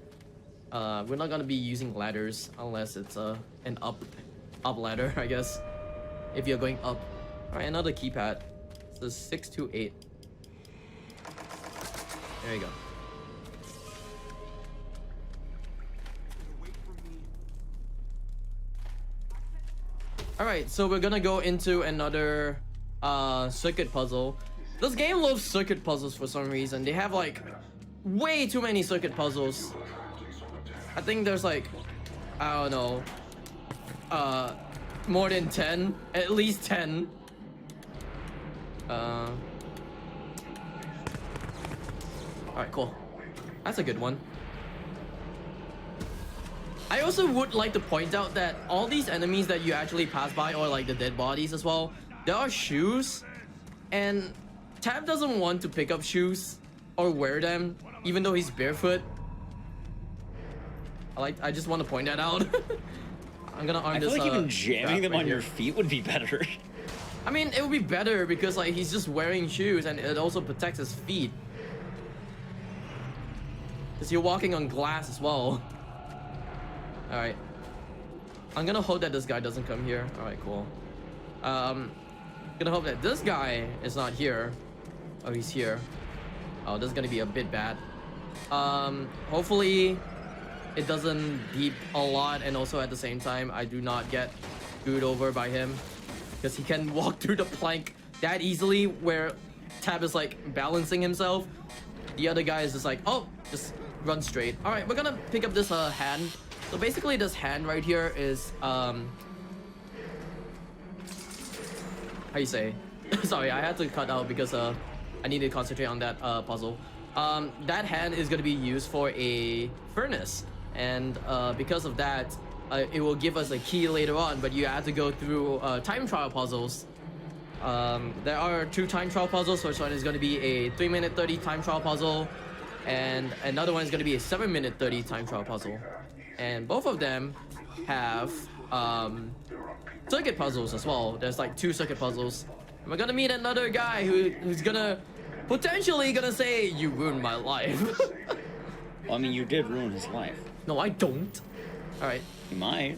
We're not gonna be using ladders unless it's an up ladder, I guess. If you're going up. Alright, another keypad. So 628. There you go. Alright, so we're gonna go into another circuit puzzle. This game loves circuit puzzles for some reason. They have like way too many circuit puzzles. I think there's like, I don't know, more than 10, at least 10. Alright, cool. That's a good one. I also would like to point out that all these enemies that you actually pass by, or like the dead bodies as well, there are shoes, and Tab doesn't want to pick up shoes or wear them, even though he's barefoot. I just want to point that out. I'm gonna arm I this. feel like even jamming strap them right on here. your feet would be better. I mean, it would be better because like he's just wearing shoes, and it also protects his feet. Because you're walking on glass as well. Alright. I'm gonna hope that this guy doesn't come here. Alright, cool. Gonna hope that this guy is not here. Oh, he's here. Oh, this is gonna be a bit bad. Hopefully it doesn't beep a lot, and also at the same time I do not get screwed over by him, because he can walk through the plank that easily, where Tab is like balancing himself. The other guy is just like, oh, just run straight. All right, we're gonna pick up this hand. So basically this hand right here is how you say? Sorry, I had to cut out because I need to concentrate on that puzzle. That hand is gonna be used for a furnace, and because of that, it will give us a key later on. But you have to go through time trial puzzles. There are 2 time trial puzzles. First one is gonna be a 3-minute 30 time trial puzzle, and another one is gonna be a 7-minute 30 time trial puzzle. And both of them have circuit puzzles as well. There's like 2 circuit puzzles. And we're gonna meet another guy who's potentially gonna say, "You ruined my life." Well, I mean, you did ruin his life. No, I don't. All right. You might.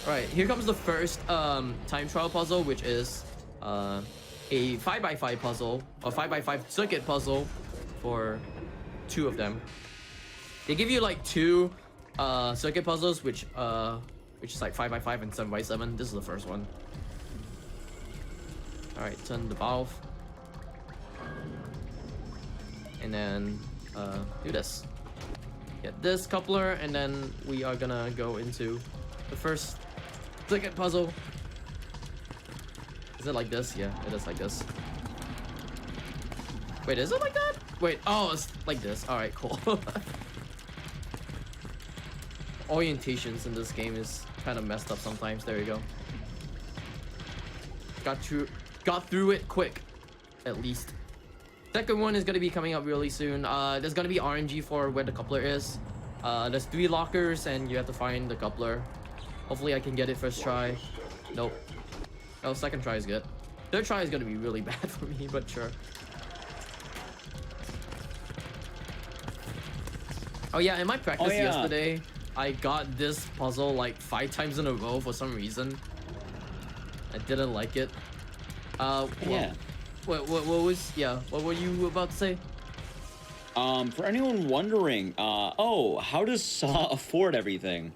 All right. Here comes the first time trial puzzle, which is a 5x5 puzzle, or 5x5 circuit puzzle for 2 of them. They give you like 2 circuit puzzles, which is like 5x5 and 7x7. This is the first one. All right, turn the valve. And then do this. Get this coupler, and then we are gonna go into the first ticket puzzle. Is it like this? Yeah, it is like this. Wait, is it like that? Wait, oh, it's like this. All right, cool. Orientations in this game is kind of messed up sometimes. There you go. Got through it quick, at least. Second one is gonna be coming up really soon. There's gonna be RNG for where the coupler is. There's 3 lockers, and you have to find the coupler. Hopefully, I can get it first try. Nope. Oh, second try is good. Third try is gonna be really bad for me, but sure. Oh yeah, in my practice yesterday, I got this puzzle like 5 times in a row for some reason. I didn't like it. Yeah. What were you about to say? For anyone wondering, how does Saw afford everything?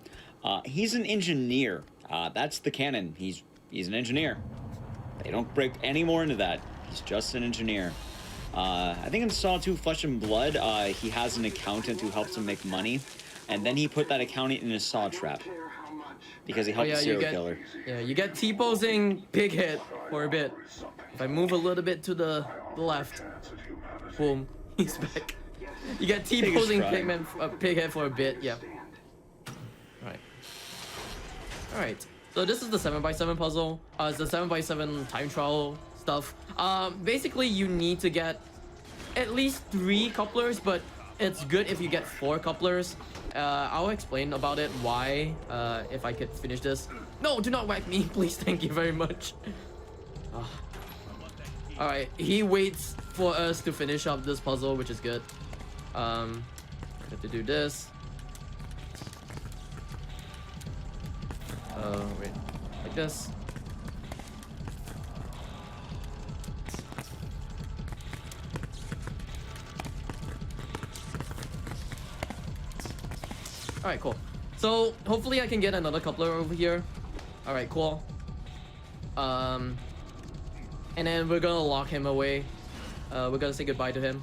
He's an engineer. That's the canon. He's an engineer. They don't break any more into that. He's just an engineer. I think in Saw 2 Flesh and Blood, he has an accountant who helps him make money, and then he put that accountant in a saw trap because he helped a serial killer. Yeah, you get T-posing pig head for a bit. If I move a little bit to the left, boom, he's back. You get T-posing pig head for a bit. Yeah. All right. So this is the 7x7 puzzle. It's the 7x7 time trial stuff. Basically, you need to get at least 3 couplers, but it's good if you get 4 couplers. I'll explain about it, why, if I could finish this. No, do not whack me, please. Thank you very much. All right, he waits for us to finish up this puzzle, which is good. Have to do this. Wait, like this. All right, cool. So hopefully I can get another coupler over here. All right, cool. And then we're gonna lock him away. We're gonna say goodbye to him.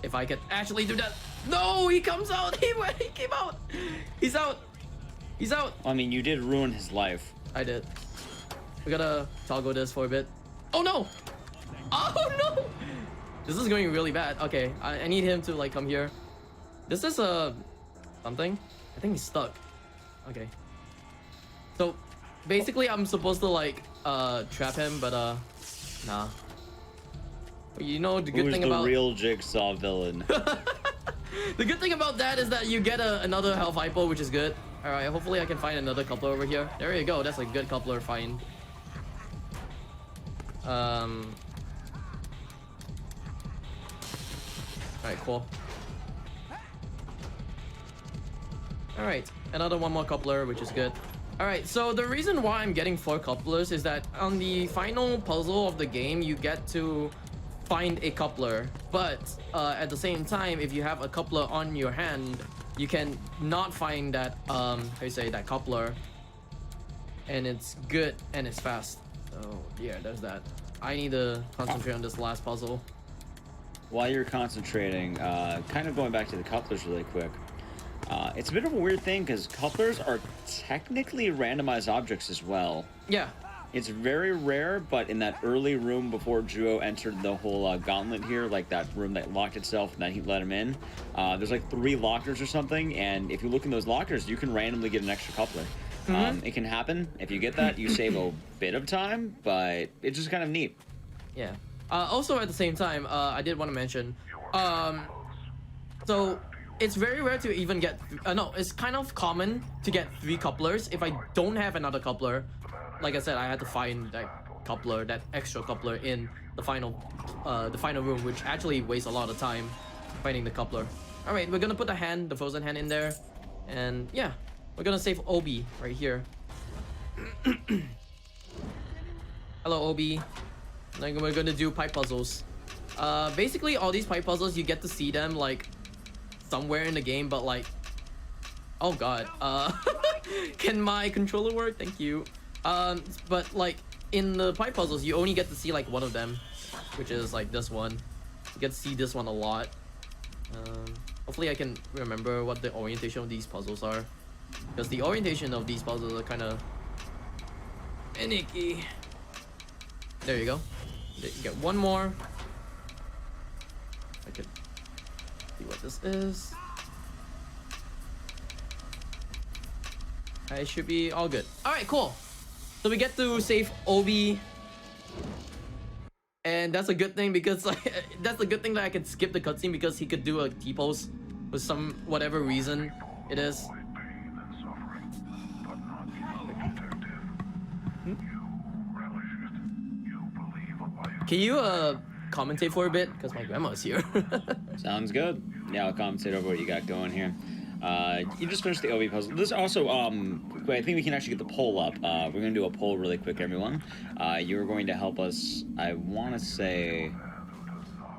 If I can actually do that. No, he comes out. He came out. He's out. He's out. I mean, you did ruin his life. I did. We gotta toggle this for a bit. Oh no! Oh no! This is going really bad. Okay, I need him to like come here. This is something. I think he's stuck. Okay. So basically, I'm supposed to like trap him, but nah. You know the good thing about the real Jigsaw villain. The good thing about that is that you get another health hypo, which is good. All right, hopefully I can find another coupler over here. There you go. That's a good coupler find. All right, cool. All right, another one more coupler, which is good. All right, so the reason why I'm getting 4 couplers is that on the final puzzle of the game, you get to find a coupler, but at the same time, if you have a coupler on your hand, you can not find that how you say that coupler, and it's good and it's fast. So yeah, there's that. I need to concentrate on this last puzzle. While you're concentrating, kind of going back to the couplers really quick. It's a bit of a weird thing because couplers are technically randomized objects as well. Yeah. It's very rare, but in that early room before Juh0rse entered the whole gauntlet here, like that room that locked itself and that he let him in, there's like 3 lockers or something, and if you look in those lockers, you can randomly get an extra coupler. It can happen. If you get that, you save a bit of time, but it's just kind of neat. Yeah. Also, at the same time, I did want to mention, so it's very rare to even get, no, it's kind of common to get 3 couplers. If I don't have another coupler, like I said, I had to find that coupler, that extra coupler in the final room, which actually wastes a lot of time finding the coupler. All right, we're gonna put the frozen hand in there, and yeah, we're gonna save Obi right here. Hello, Obi. Then we're gonna do pipe puzzles. Basically, all these pipe puzzles, you get to see them like somewhere in the game, but like, oh god, can my controller work? Thank you. But like, in the pipe puzzles, you only get to see like one of them, which is like this one. You get to see this one a lot. Hopefully I can remember what the orientation of these puzzles are, because the orientation of these puzzles are kind of finicky. There you go. You get one more. I could see what this is. I should be all good. All right, cool. So we get to save Obi, and that's a good thing because like that's a good thing that I could skip the cutscene because he could do a T-pose for some whatever reason it is. Pain and suffering, but not effective. You relish it. You believe a life. Can you commentate for a bit? Because my grandma's here. Sounds good. Yeah, I'll commentate over what you got going here. You just finished the OB puzzle. This also, I think we can actually get the poll up. We're going to do a poll really quick, everyone. You're going to help us, I want to say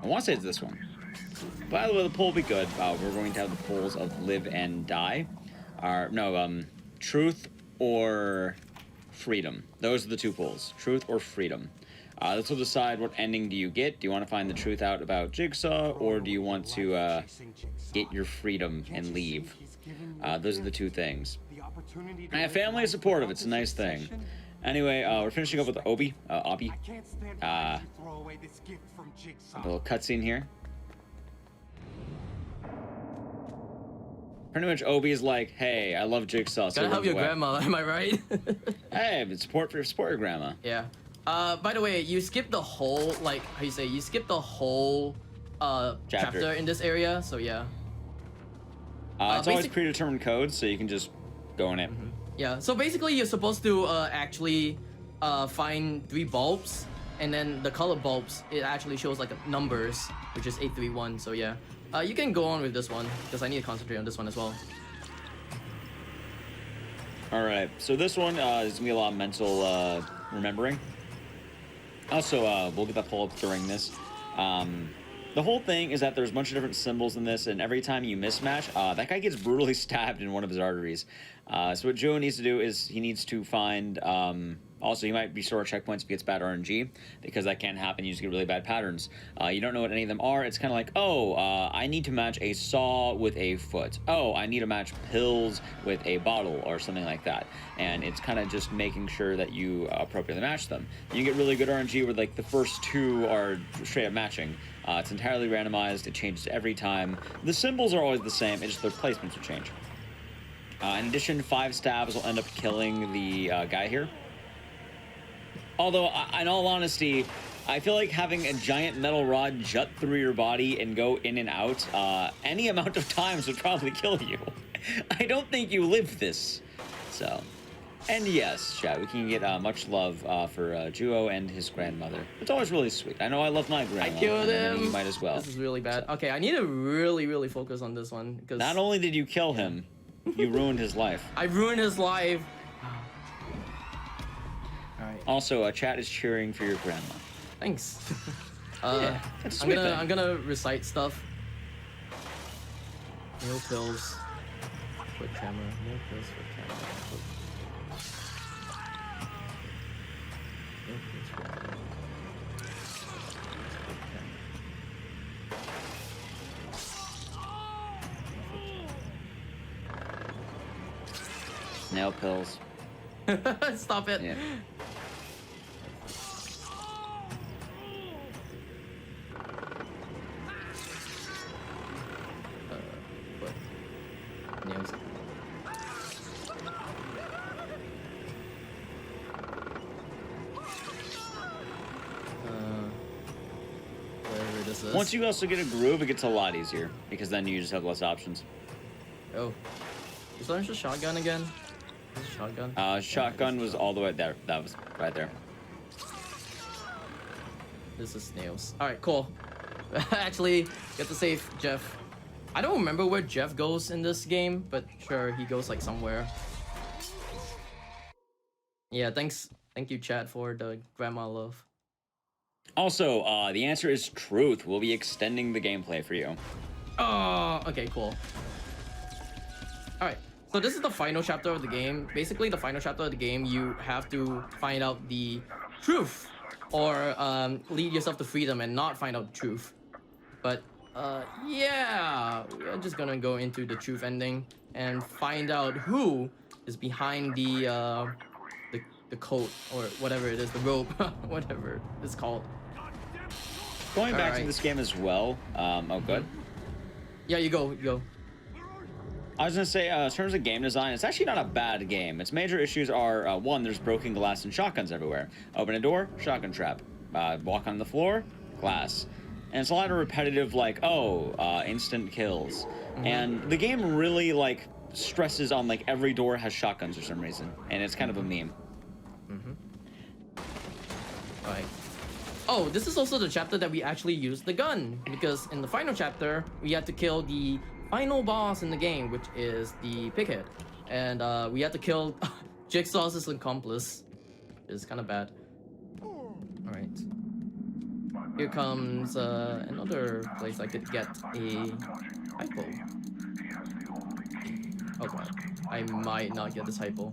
it's this one. By the way, the poll will be good. We're going to have the polls of live and die. Truth or freedom. Those are the two polls. Truth or freedom. This will decide what ending do you get. Do you want to find the truth out about Jigsaw, or do you want to get your freedom and leave? Those are the two things. I have family supportive. It's a nice thing. Anyway, we're finishing up with Obi. A little cutscene here. Pretty much Obi is like, hey, I love Jigsaw. So Gotta help your grandma, am I right? Hey, support your grandma. Yeah. By the way, you skip the whole, like, how you say, you skip the whole chapter in this area, so yeah. It's always predetermined codes, so you can just go in it. Yeah, so basically you're supposed to actually find 3 bulbs, and then the color bulbs, it actually shows like numbers, which is 831, so yeah. You can go on with this one, because I need to concentrate on this one as well. Alright, so this one is going to be a lot of mental remembering. Also, we'll get that pull up during this. The whole thing is that there's a bunch of different symbols in this, and every time you mismatch, that guy gets brutally stabbed in one of his arteries. So what Juh0rse needs to do is he needs to find... also, he might restore checkpoints if he gets bad RNG, because that can happen. You just get really bad patterns. You don't know what any of them are. It's kind of like, oh, I need to match a saw with a foot. Oh, I need to match pills with a bottle or something like that. And it's kind of just making sure that you appropriately match them. You get really good RNG where like the first 2 are straight up matching. It's entirely randomized. It changes every time. The symbols are always the same. It's just their placements will change. In addition, 5 stabs will end up killing the guy here. Although, in all honesty, I feel like having a giant metal rod jut through your body and go in and out any amount of times would probably kill you. I don't think you live this. So, and yes, chat, we can get much love for Juh0rse and his grandmother. It's always really sweet. I know I love my grandmother. I killed him. You might as well. This is really bad. Okay, I need to really focus on this one, because... Not only did you kill him, you ruined his life. I ruined his life. Alright. Also, chat is cheering for your grandma. Thanks. Yeah, that's a sweet thing. I'm gonna recite stuff. No pills. Foot camera. No pills. Foot camera. No pills. Foot camera. Nail pills. Stop it. Yeah. Nails. Whatever this is. Once you also get a groove, it gets a lot easier, because then you just have less options. Oh. Is that just shotgun again? Is it shotgun? Shotgun was all the way there. That was right there. This is snails. Alright, cool. Actually, get to save Jeff. I don't remember where Jeff goes in this game, but sure, he goes like somewhere. Yeah, thanks. Thank you, chat, for the grandma love. Also, the answer is truth. We'll be extending the gameplay for you. Oh, okay, cool. Alright, so this is the final chapter of the game. Basically, the final chapter of the game, you have to find out the truth, or lead yourself to freedom and not find out the truth. But yeah, we're just gonna go into the truth ending and find out who is behind the coat or whatever it is, the rope, whatever it's called. Going back to Alright. this game as well. Oh, good. Yeah, you go. I was gonna say, in terms of game design, it's actually not a bad game. Its major issues are, one, there's broken glass and shotguns everywhere. Open a door, shotgun trap. Walk on the floor, glass. And it's a lot of repetitive, like, instant kills. And the game really, like, stresses on, like, every door has shotguns for some reason. And it's kind of a meme. Right. Oh, this is also the chapter that we actually used the gun, because in the final chapter, we had to kill the final boss in the game, which is the pighead. And we had to kill Jigsaw's accomplice, which is kind of bad. Alright. Here comes another place I could get a hypo. Oh god, I might not get this hypo.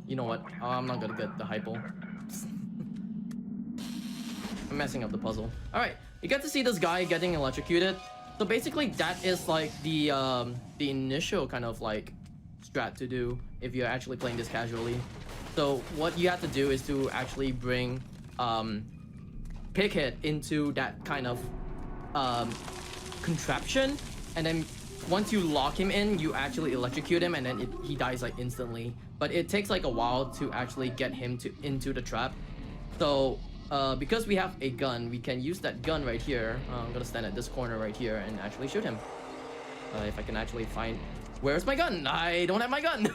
You know what? I'm not gonna get the hypo. I'm messing up the puzzle. Alright, you get to see this guy getting electrocuted. So basically that is like the initial kind of like strat to do if you're actually playing this casually. So what you have to do is to actually bring Pighead into that kind of contraption, and then once you lock him in, you actually electrocute him, and then he dies like instantly. But it takes like a while to actually get him into the trap. So because we have a gun, we can use that gun right here. I'm gonna stand at this corner right here and actually shoot him. If I can actually find... Where's my gun? I don't have my gun!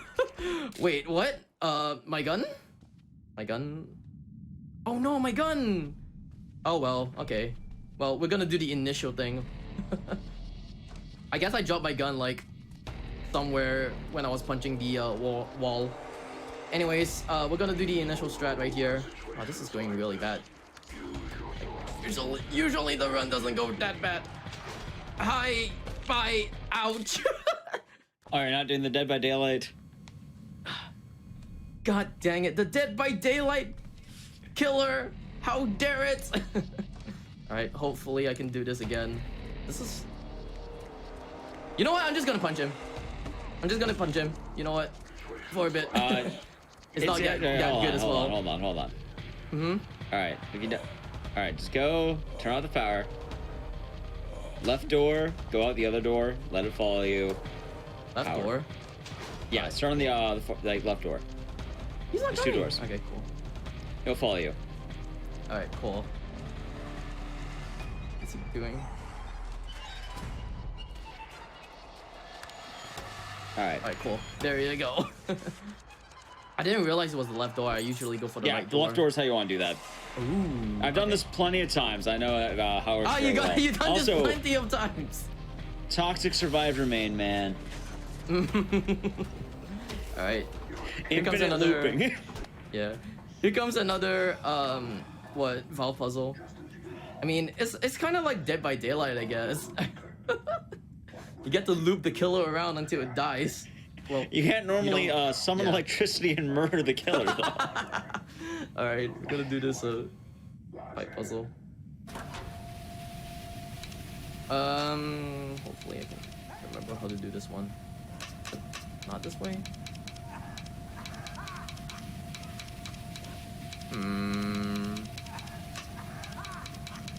Wait, what? My gun? My gun? Oh no, my gun! Oh well, okay. Well, we're gonna do the initial thing. I guess I dropped my gun like somewhere when I was punching the wall. Anyways, we're gonna do the initial strat right here. Oh, this is going really bad. Usually the run doesn't go that bad. Hi, bye, ouch. Oh, you're not doing the Dead by Daylight? God dang it, the Dead by Daylight killer, how dare it. Alright, hopefully I can do this again. This is... You know what, I'm just gonna punch him. You know what, for a bit. It's not that good as well. Hold on. Alright, if you alright, just go, turn off the power. Left door, go out the other door, let it follow you. Left Power. door? Yeah, start on the like left door. He's not There's coming. two doors. Okay, cool. He'll follow you. Alright, cool. What's he doing? Alright. Alright, cool. There you go. I didn't realize it was the left door. I usually go for the Yeah, right the door. left door is how you want to do that. Ooh. I've done this plenty of times. I know how it's You've done this also, plenty of times. Toxic survivor main, man. Alright. Here comes Infinite another... looping. Yeah. Here comes another valve puzzle. I mean, it's kind of like Dead by Daylight, I guess. You get to loop the killer around until it dies. Well, You can't normally summon yeah. electricity and murder the killer, though. Alright, we're gonna do this pipe puzzle. Hopefully I can remember how to do this one. Not this way.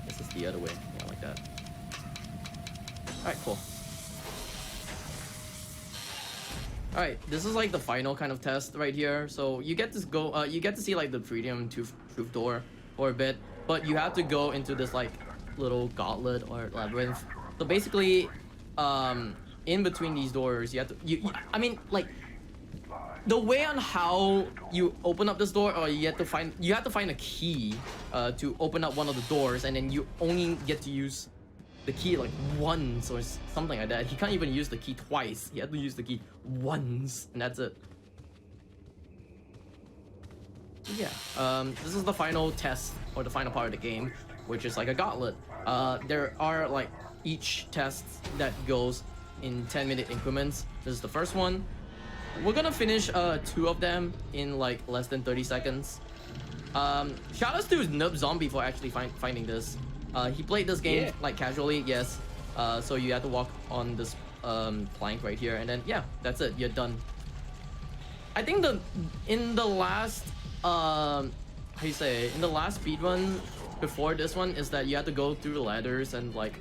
This is the other way. Yeah, like that. Alright, cool. Alright, this is like the final kind of test right here. So you get to go, you get to see like the freedom truth door for a bit, but you have to go into this like little gauntlet or labyrinth. So basically, in between these doors, you have to, I mean, like, the way on how you open up this door, or you have to find a key to open up one of the doors, and then you only get to use the key like once or something like that. He can't even use the key twice. He had to use the key once, and that's it. Yeah, this is the final test, or the final part of the game, which is like a gauntlet. There are like each test that goes in 10-minute increments. This is the first one. we're gonna finish 2 of them in like less than 30 seconds. Shout outs to Juh0rse for actually finding this. He played this game like casually, yes. So you have to walk on this plank right here, and then yeah, that's it. You're done. I think in the last in the last speedrun before this one is that you have to go through the ladders and like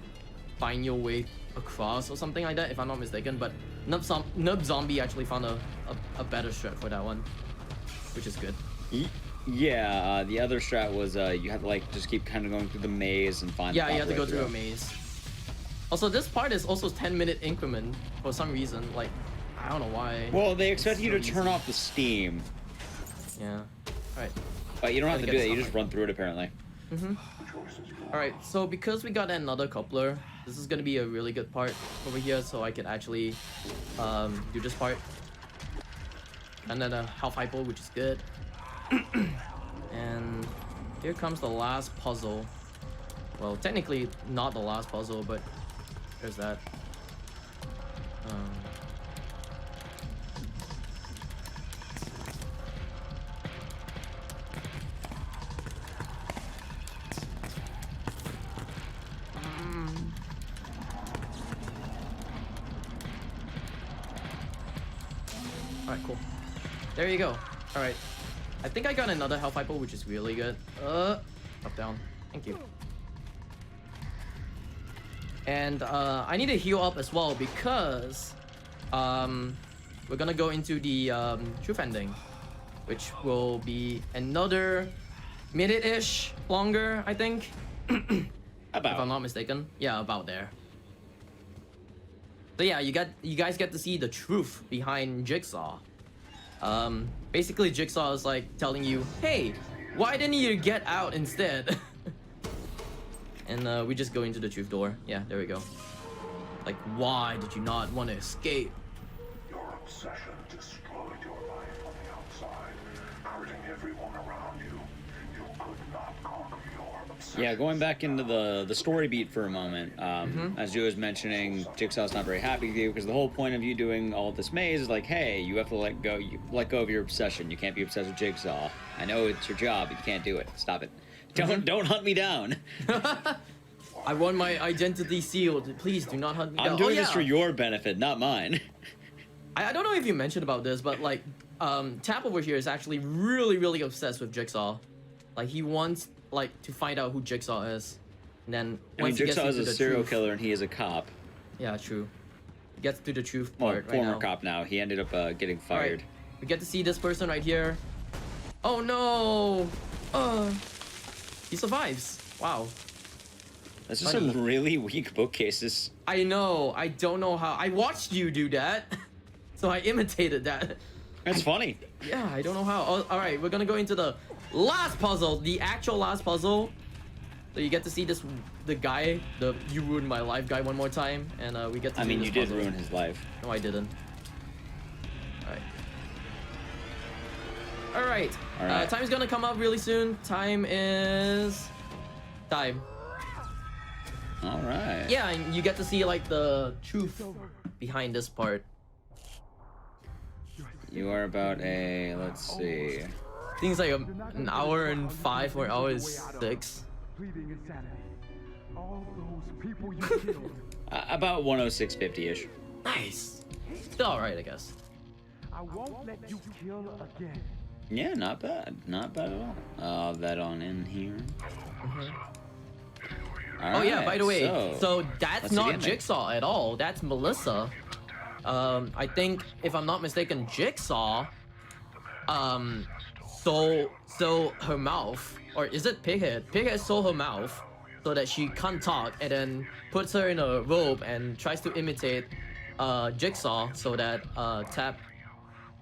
find your way across or something like that, if I'm not mistaken. But Juh0rse actually found a better strat for that one, which is good. Yeah, the other strat was you have to like just keep kind of going through the maze and find. Yeah, you have to go through a maze. Also, this part is also 10-minute increment for some reason. Like, I don't know why. Well, they expect you to turn off the steam. Yeah. All right. But you don't have to do that. You just run through it apparently. All right. So because we got another coupler, this is gonna be a really good part over here, so I can actually do this part. And then a half hypo, which is good. And here comes the last puzzle. Well, technically not the last puzzle, but there's that. Alright, cool. There you go. Alright. I think I got another health hypo, which is really good. Up, down. Thank you. And I need to heal up as well because we're gonna go into the truth ending, which will be another minute-ish longer, I think. About. If I'm not mistaken. Yeah, about there. So yeah, you guys get to see the truth behind Jigsaw. Basically Jigsaw is like telling you, hey, why didn't you get out instead? And we just go into the truth door. Yeah, there we go. Like, why did you not want to escape? Your obsession destroyed your life on the outside, hurting everyone around you. You could not conquer your obsession. Yeah, going back into the story beat for a moment. As Juh was mentioning, Jigsaw's not very happy with you because the whole point of you doing all this maze is like, hey, you have to let go of your obsession. You can't be obsessed with Jigsaw. I know it's your job, but you can't do it. Stop it. Don't hunt me down. I want my identity sealed. Please do not hunt me down. I'm doing this for your benefit, not mine. I don't know if you mentioned about this, but like, Tap over here is actually really obsessed with Jigsaw. Like, he wants like to find out who Jigsaw is. And then once he gets Jigsaw is into a the serial truth, killer and he is a cop. Yeah, true. He gets to the truth Well, part right former now. cop now. He ended up getting fired. Right. We get to see this person right here. Oh no! He survives. Wow. This is some really weak bookcases. I know. I don't know how. I watched you do that, so I imitated that. That's funny. Yeah, I don't know how. Oh, all right, we're gonna go into the last puzzle, the actual last puzzle. So you get to see the guy, the "you ruined my life" guy one more time, and we get to. I mean, do you this did puzzle. ruin his life. No, I didn't. All right. All right. Time's gonna come up really soon. Time is time. All right. Yeah, and you get to see like the truth behind this part. You are about a, let's see. I think it's like an hour and 5 or hour and 6. Pleading insanity. All those people you killed. About 106.50-ish. Nice. Still alright, I guess. I won't let you kill again. Yeah, not bad. Not bad at all. I'll that on in here. Oh yeah, by the way, so let's that's see the not ending. Jigsaw at all. That's Melissa. I think if I'm not mistaken, Jigsaw stole her mouth, or is it Pighead? Pighead stole her mouth so that she can't talk, and then puts her in a robe and tries to imitate Jigsaw so that Tap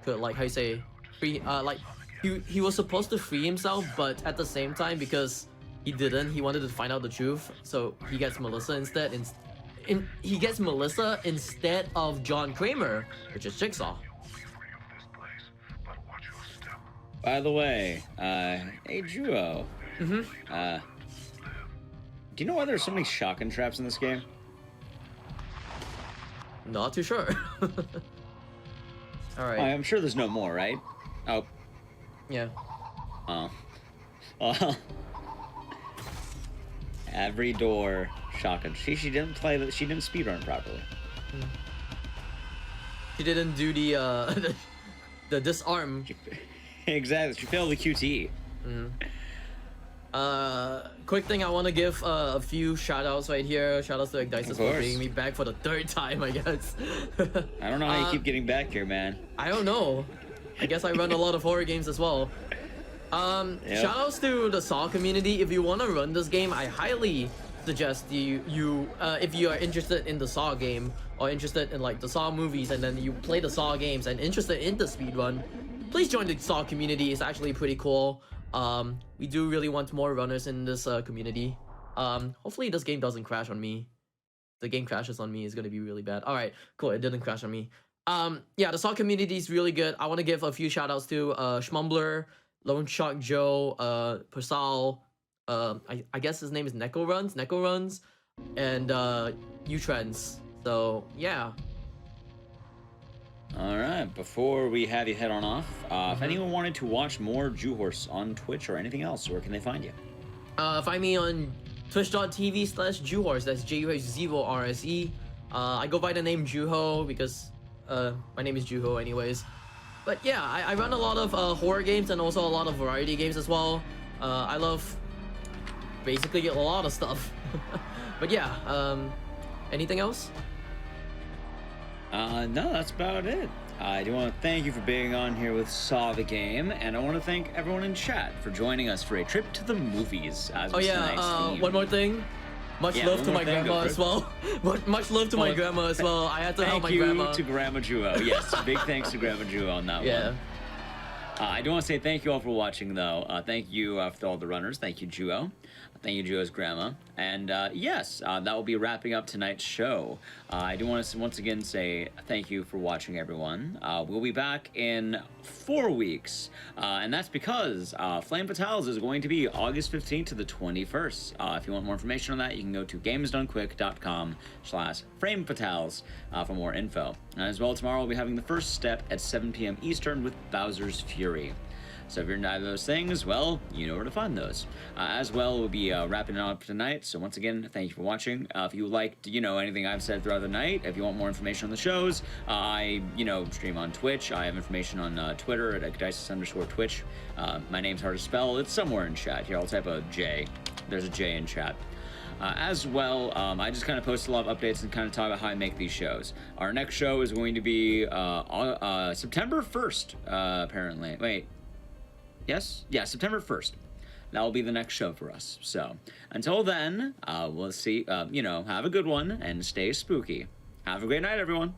could, like, how you say, free, like he was supposed to free himself, but at the same time, because he didn't, he wanted to find out the truth, so he gets Melissa instead. He gets Melissa instead of John Kramer, which is Jigsaw. By the way, hey Juh0rse. Do you know why there's so many shotgun traps in this game? Not too sure. All right. I'm sure there's no more, right? Oh. Yeah. Oh. Well. Every door shotgun. She didn't play. She didn't speedrun properly. She didn't do the the disarm. Exactly. She failed the QTE. Quick thing, I want to give a few shout outs right here. Shout outs to Dice for bringing me back for the 3rd time, I guess. I don't know how you keep getting back here, man. I don't know. I guess I run a lot of horror games as well. Shout outs to the Saw community. If you want to run this game, I highly suggest you if you are interested in the Saw game or interested in like the Saw movies, and then you play the Saw games and interested in the speedrun, please join the Saw community. It's actually pretty cool. We do really want more runners in this community. Hopefully this game doesn't crash on me. If the game crashes on me, it's gonna be really bad. All right, cool. It didn't crash on me. Yeah, the Saw community is really good. I want to give a few shout outs to Schmumbler, Lone Shark Joe, Persal, I guess his name is Neko Runs, and Juh0rse. So yeah. All right. Before we have you head on off, if anyone wanted to watch more Juh0rse on Twitch or anything else, where can they find you? Find me on twitch.tv/Juh0rse. That's Juh0rse. I go by the name Juho because my name is Juho anyways. But yeah, I run a lot of horror games and also a lot of variety games as well. I love basically a lot of stuff. But yeah, anything else? No, that's about it. I do want to thank you for being on here with Saw the Game, and I want to thank everyone in chat for joining us for a trip to the movies. As was tonight's theme. One more thing. Much love to my grandma as well. Much love to my grandma as well. I had to help my grandma. Thank you to Grandma Juh0rse. Yes, big thanks to Grandma Juh0rse on that one. Yeah. I do want to say thank you all for watching, though. Thank you for all the runners. Thank you, Juh0rse. Thank you, Juh0rse's grandma. And yes, that will be wrapping up tonight's show. I do want to once again say thank you for watching, everyone. We'll be back in 4 weeks. And that's because Flame Fatales is going to be August 15th to the 21st. If you want more information on that, you can go to GamesDoneQuick.com/FrameFatales for more info. And as well, tomorrow we'll be having the first step at 7 p.m. Eastern with Bowser's Fury. So if you're into either of those things, well, you know where to find those. As well, we'll be wrapping it up tonight. So once again, thank you for watching. If you liked, anything I've said throughout the night, if you want more information on the shows, I, stream on Twitch. I have information on Twitter at @Dices_Twitch. My name's hard to spell. It's somewhere in chat. Here, I'll type a J. There's a J in chat. As well, I just kind of post a lot of updates and kind of talk about how I make these shows. Our next show is going to be September 1st, apparently. Wait. Yes? Yeah, September 1st. That will be the next show for us. So, until then, we'll see, have a good one and stay spooky. Have a great night, everyone.